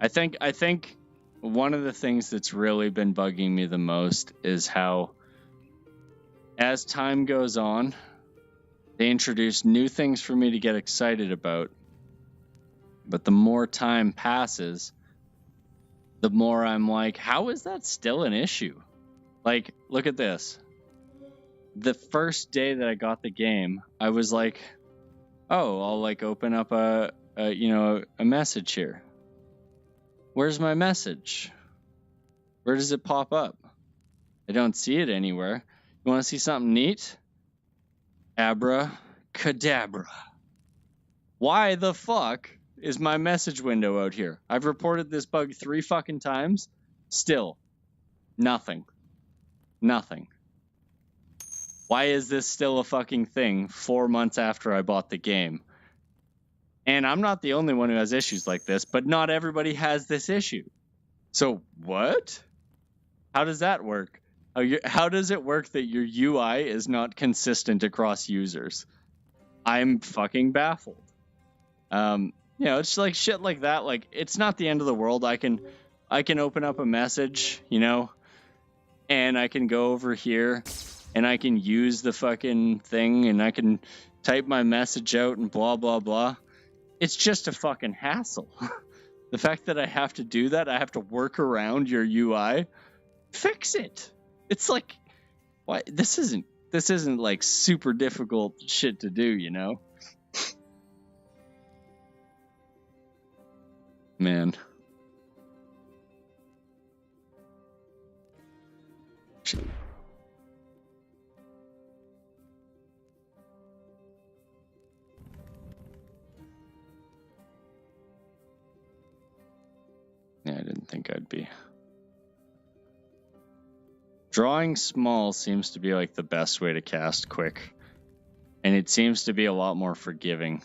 I think one of the things that's really been bugging me the most is how, as time goes on, they introduce new things for me to get excited about. But the more time passes, the more I'm like, how is that still an issue? Like, look at this. The first day that I got the game, I was like, oh, I'll like open up a message here. Where's my message? Where does it pop up? I don't see it anywhere. You want to see something neat? Abracadabra. Why the fuck is my message window out here. I've reported this bug 3 fucking times. Still, nothing. Nothing. Why is this still a fucking thing 4 months after I bought the game? And I'm not the only one who has issues like this, but not everybody has this issue. So what? How does that work? How does it work that your UI is not consistent across users? I'm fucking baffled. It's like shit like that. Like, it's not the end of the world. I can open up a message, and I can go over here and I can use the fucking thing and I can type my message out and blah, blah, blah. It's just a fucking hassle. The fact that I have to do that, I have to work around your UI, fix it. It's like, why? This isn't like super difficult shit to do, Man. Yeah, I didn't think I'd be. Drawing small seems to be like the best way to cast quick. And it seems to be a lot more forgiving.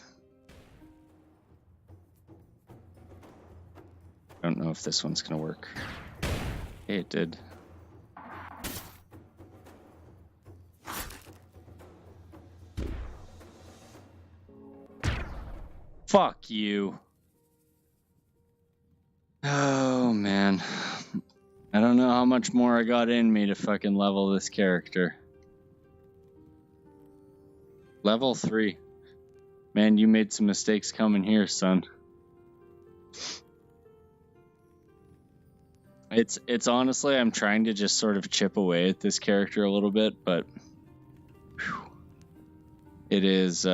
I don't know if this one's gonna work. Hey, it did. Fuck you. Oh, man. I don't know how much more I got in me to fucking level this character. Level 3. Man, you made some mistakes coming here, son. It's honestly, I'm trying to just sort of chip away at this character a little bit, but it is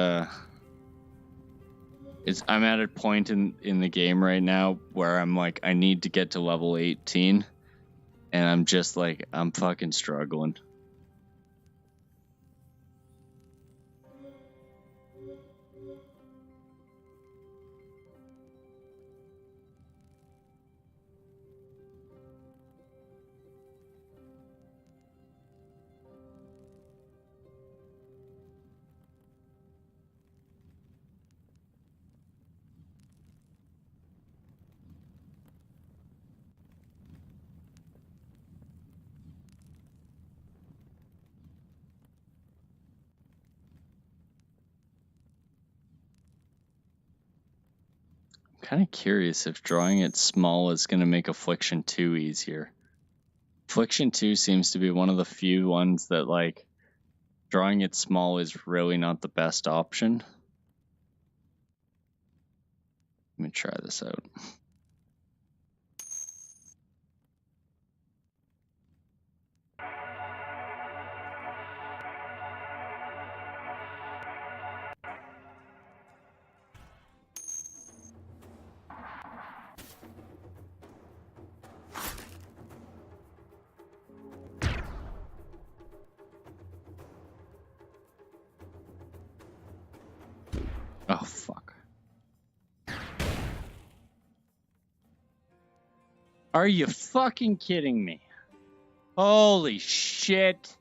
I'm at a point in the game right now where I'm like, I need to get to level 18, and I'm just like, I'm fucking struggling. Kind of curious if drawing it small is going to make Affliction 2 easier. Affliction 2 seems to be one of the few ones that, like, drawing it small is really not the best option. Let me try this out. Oh, fuck. Are you fucking kidding me? Holy shit.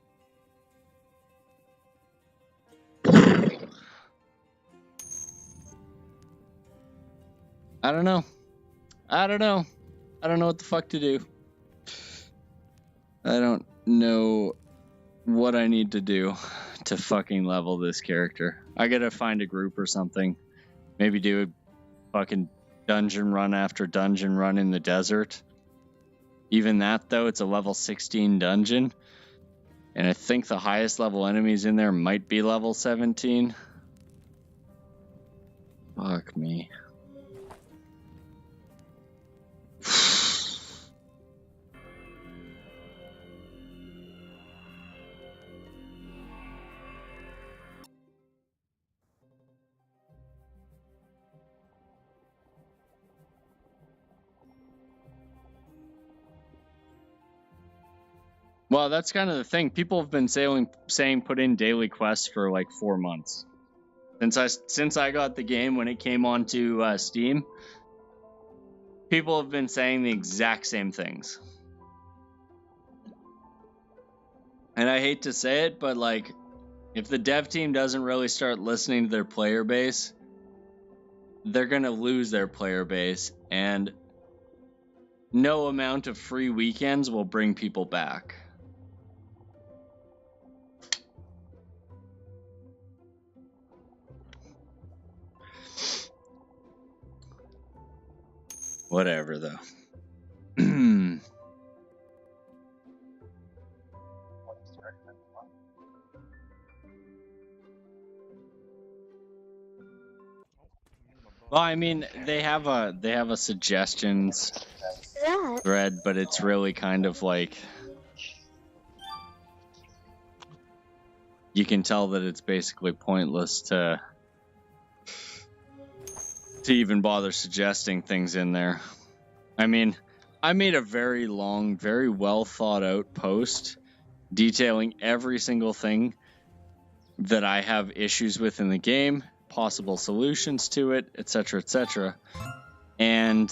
I don't know. I don't know what the fuck to do. I don't know what I need to do to fucking level this character. I gotta find a group or something. Maybe do a fucking dungeon run after dungeon run in the desert. Even that, though, it's a level 16 dungeon. And I think the highest level enemies in there might be level 17. Fuck me. Well, that's kind of the thing. People have been saying put in daily quests for like 4 months. Since I got the game when it came onto Steam, people have been saying the exact same things. And I hate to say it, but like, if the dev team doesn't really start listening to their player base, they're gonna lose their player base, and no amount of free weekends will bring people back. Whatever, though. Well, I mean, they have a suggestions thread, but it's really kind of like, you can tell that it's basically pointless to even bother suggesting things in there. I mean, I made a very long, very well thought out post detailing every single thing that I have issues with in the game, possible solutions to it, etc., etc. And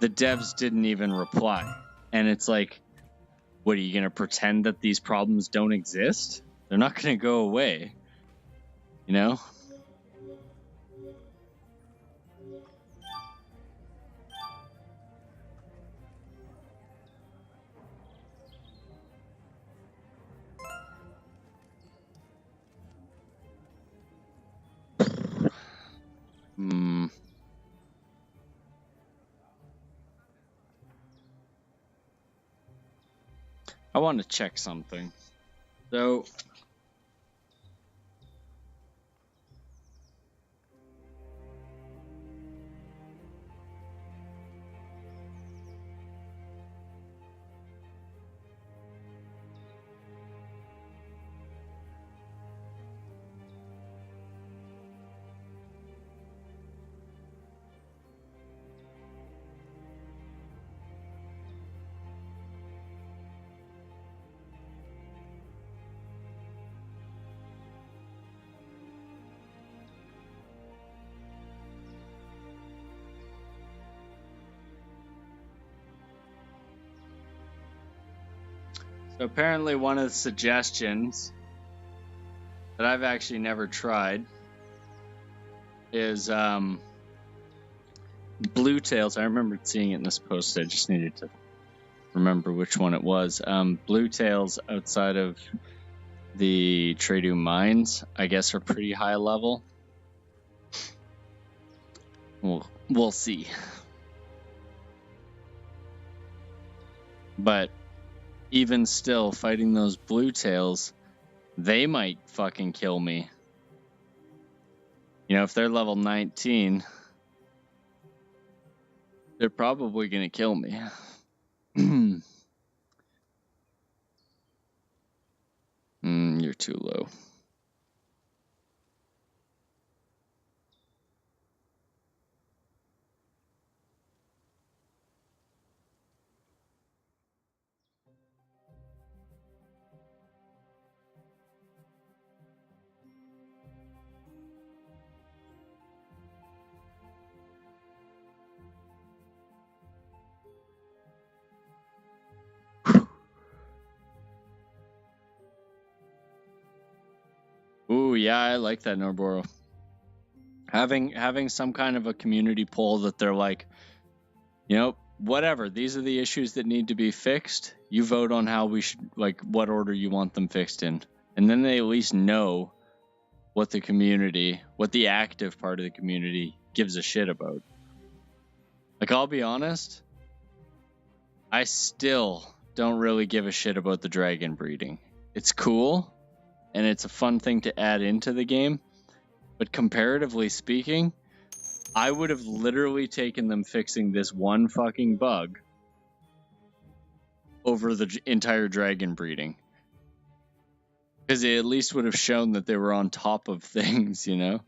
the devs didn't even reply. And it's like, what, are you going to pretend that these problems don't exist? They're not going to go away, you know? I want to check something. So, apparently one of the suggestions that I've actually never tried is Blue Tails. I remember seeing it in this post. I just needed to remember which one it was. Blue Tails outside of the Tradu mines, I guess, are pretty high level. We'll see. But even still, fighting those Blue Tails, they might fucking kill me. You know, if they're level 19, they're probably gonna kill me. You're too low. Ooh, yeah, I like that, Norboro. Having some kind of a community poll that they're like, you know, whatever, these are the issues that need to be fixed. You vote on how we should, like, what order you want them fixed in. And then they at least know what the community, what the active part of the community gives a shit about. Like, I'll be honest, I still don't really give a shit about the dragon breeding. It's cool, and it's a fun thing to add into the game, but comparatively speaking, I would have literally taken them fixing this one fucking bug over the entire dragon breeding. Because it at least would have shown that they were on top of things, you know?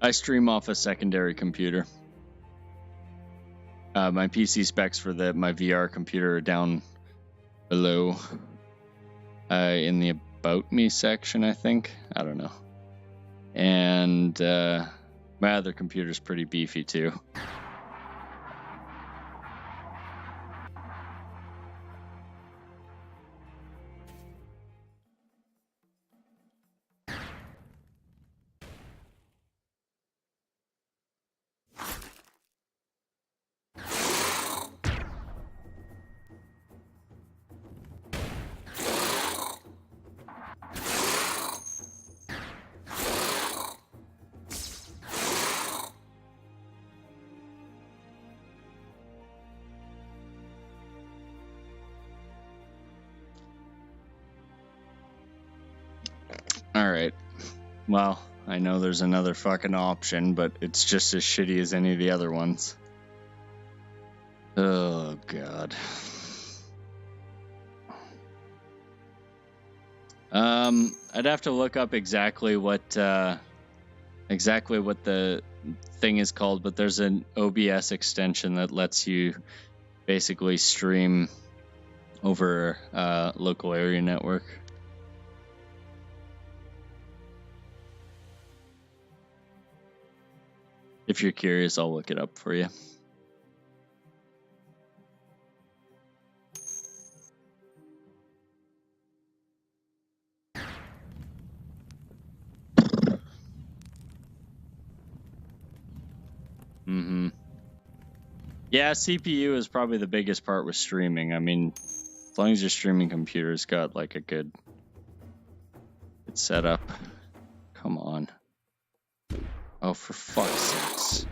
I stream off a secondary computer. My PC specs for my VR computer are down below in the About Me section, I think. I don't know. And my other computer's pretty beefy too. Alright. Well, I know there's another fucking option, but it's just as shitty as any of the other ones. Oh, God. I'd have to look up exactly what the thing is called, but there's an OBS extension that lets you basically stream over local area network. If you're curious, I'll look it up for you. Mm-hmm. Yeah, CPU is probably the biggest part with streaming. I mean, as long as your streaming computer's got like a good setup. Come on. Oh, for fuck's sakes.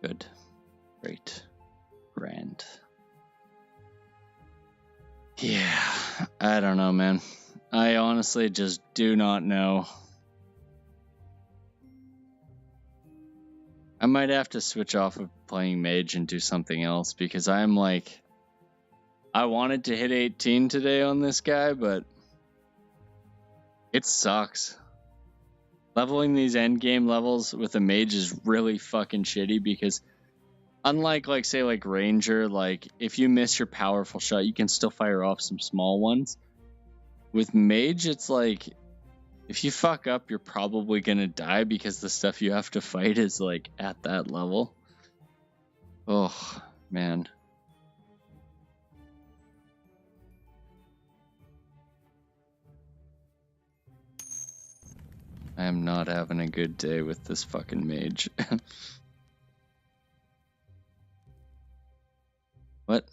Good. Great. Grand. Yeah, I don't know, man. I honestly just do not know. I might have to switch off of playing mage and do something else because I'm like, I wanted to hit 18 today on this guy, but it sucks. Leveling these endgame levels with a mage is really fucking shitty because unlike like say like ranger, like if you miss your powerful shot, you can still fire off some small ones. With mage, it's like if you fuck up, you're probably gonna die because the stuff you have to fight is like at that level. Oh, man. I am not having a good day with this fucking mage. What?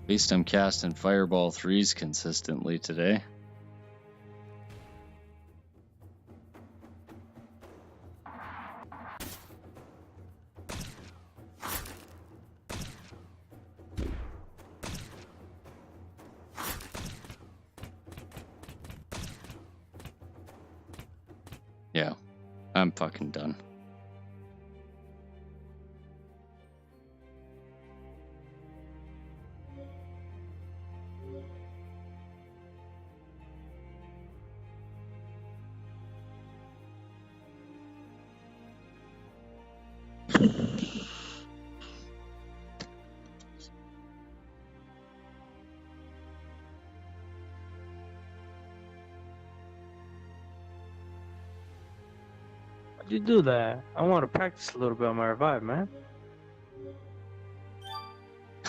At least I'm casting Fireball 3s consistently today. Yeah, I'm fucking done. Why'd you do that? I want to practice a little bit on my revive, man.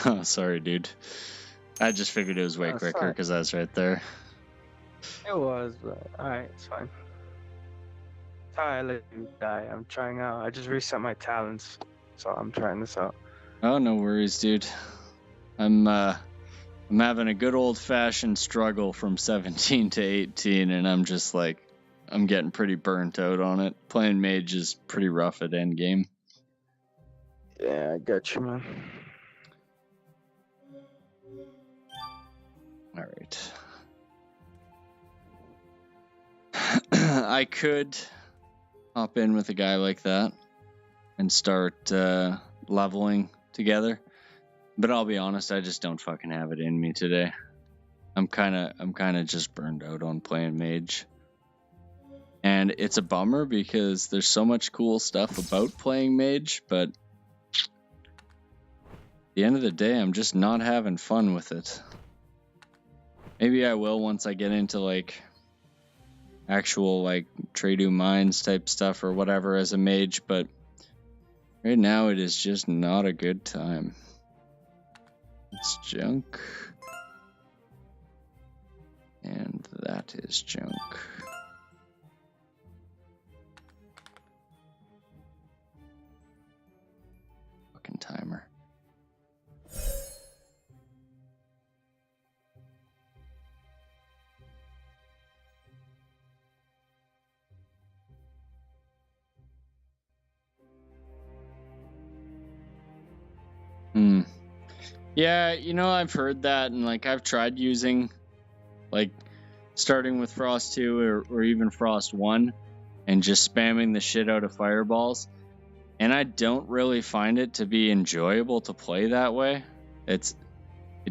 Oh, sorry, dude. I just figured it was way Oh, quicker sorry. because I was right there. It was, but alright, it's fine. Sorry, I let you die. I'm trying out. I just reset my talents, so I'm trying this out. Oh, no worries, dude. I'm having a good old-fashioned struggle from 17 to 18, and I'm just like, I'm getting pretty burnt out on it. Playing mage is pretty rough at endgame. Yeah, I got you, man. All right. I could hop in with a guy like that and start leveling together. But I'll be honest, I just don't fucking have it in me today. I'm kind of just burned out on playing mage. And it's a bummer because there's so much cool stuff about playing mage, but at the end of the day, I'm just not having fun with it. Maybe I will once I get into like actual like Tradu Mines type stuff or whatever as a mage, but right now it is just not a good time. It's junk. And that is junk. Fucking timer. Yeah, you know, I've heard that, and like I've tried using like starting with Frost 2 or even Frost 1 and just spamming the shit out of fireballs. And I don't really find it to be enjoyable to play that way. It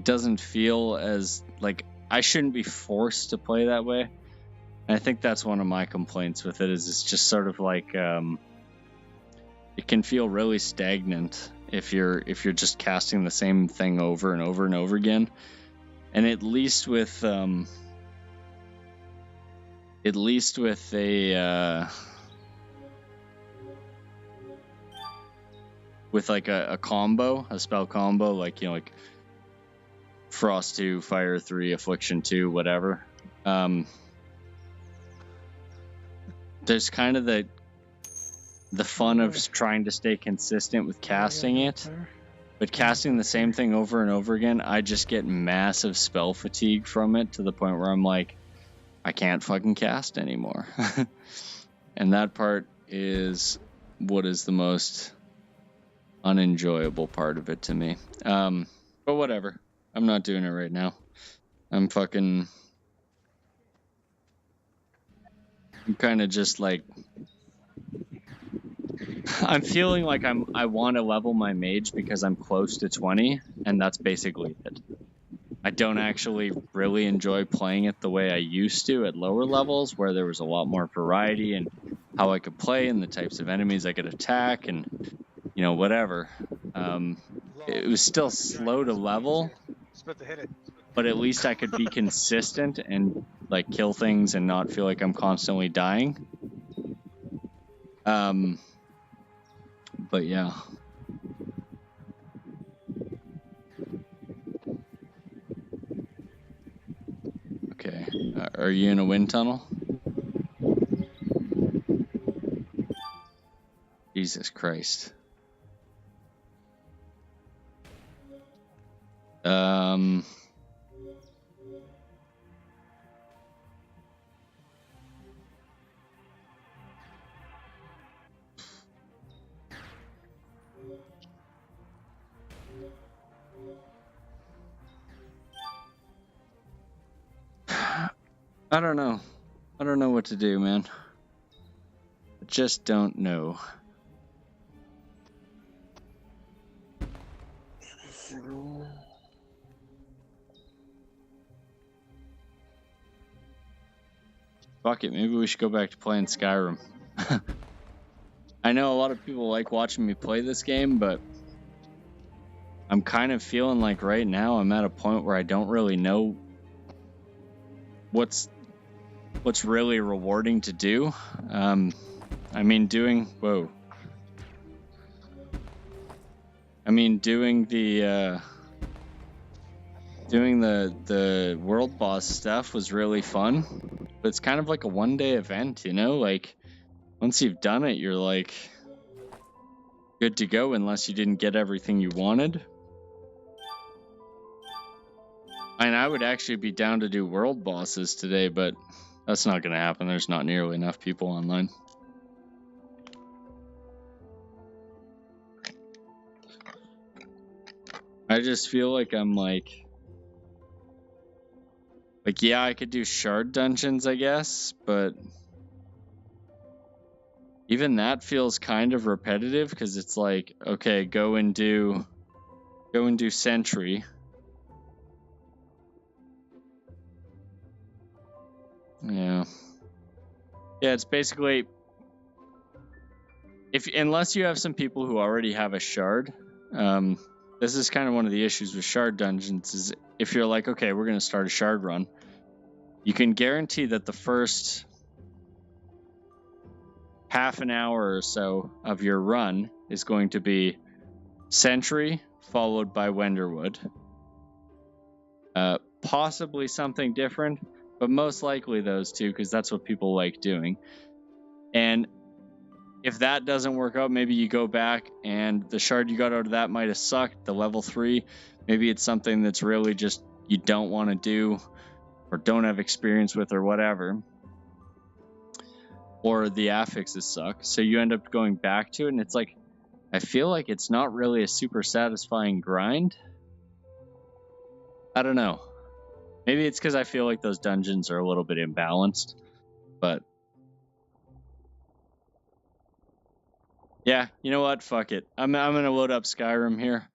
doesn't feel as like I shouldn't be forced to play that way. And I think that's one of my complaints with it is it's just sort of like it can feel really stagnant if you're just casting the same thing over and over and over again. And at least with a with like a combo, a spell combo, like, you know, like Frost 2, Fire 3, Affliction 2, whatever. There's kind of the fun of trying to stay consistent with casting it, but casting the same thing over and over again, I just get massive spell fatigue from it to the point where I'm like, I can't fucking cast anymore. And that part is what is the most unenjoyable part of it to me. But whatever. I'm not doing it right now. I'm kind of just like, I'm feeling like I want to level my mage because I'm close to 20, and that's basically it. I don't actually really enjoy playing it the way I used to at lower levels, where there was a lot more variety in how I could play and the types of enemies I could attack and, you know, whatever. It was still slow to level, but at least I could be consistent and like kill things and not feel like I'm constantly dying. But yeah. Okay. Are you in a wind tunnel? Jesus Christ. I don't know. I don't know what to do, man. I just don't know. Fuck it, maybe we should go back to playing Skyrim. I know a lot of people like watching me play this game, but I'm kind of feeling like right now I'm at a point where I don't really know what's really rewarding to do. I mean, doing the world boss stuff was really fun, but it's kind of like a one-day event, you know? Like, once you've done it, you're like good to go unless you didn't get everything you wanted. And I would actually be down to do world bosses today, but that's not going to happen. There's not nearly enough people online. I just feel like I'm like, yeah, I could do shard dungeons, I guess, but even that feels kind of repetitive because it's like, okay, go and do Go and do sentry. Yeah. Yeah, it's basically unless you have some people who already have a shard, this is kind of one of the issues with shard dungeons is if you're like, okay, we're going to start a shard run, you can guarantee that the first half an hour or so of your run is going to be sentry followed by Wenderwood. Possibly something different, but most likely those two because that's what people like doing. And if that doesn't work out, maybe you go back and the shard you got out of that might have sucked, the level 3. Maybe it's something that's really just you don't want to do or don't have experience with or whatever. Or the affixes suck. So you end up going back to it and it's like, I feel like it's not really a super satisfying grind. I don't know. Maybe it's because I feel like those dungeons are a little bit imbalanced. But yeah, you know what? Fuck it. I'm gonna load up Skyrim here.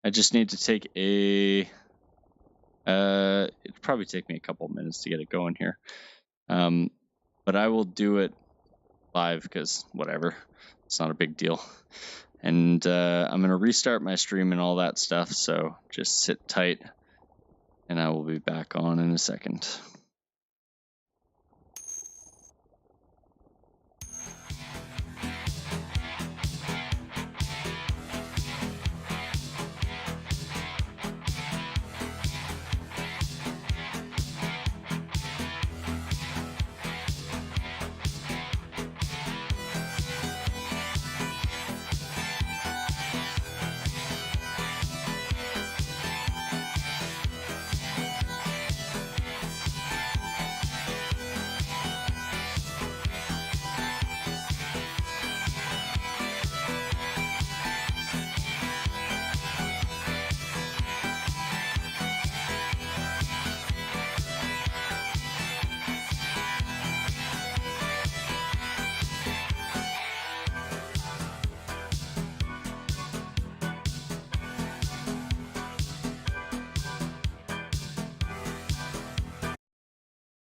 I just need to take a. It'd probably take me a couple minutes to get it going here. But I will do it live because whatever, it's not a big deal. And I'm gonna restart my stream and all that stuff. So just sit tight, and I will be back on in a second.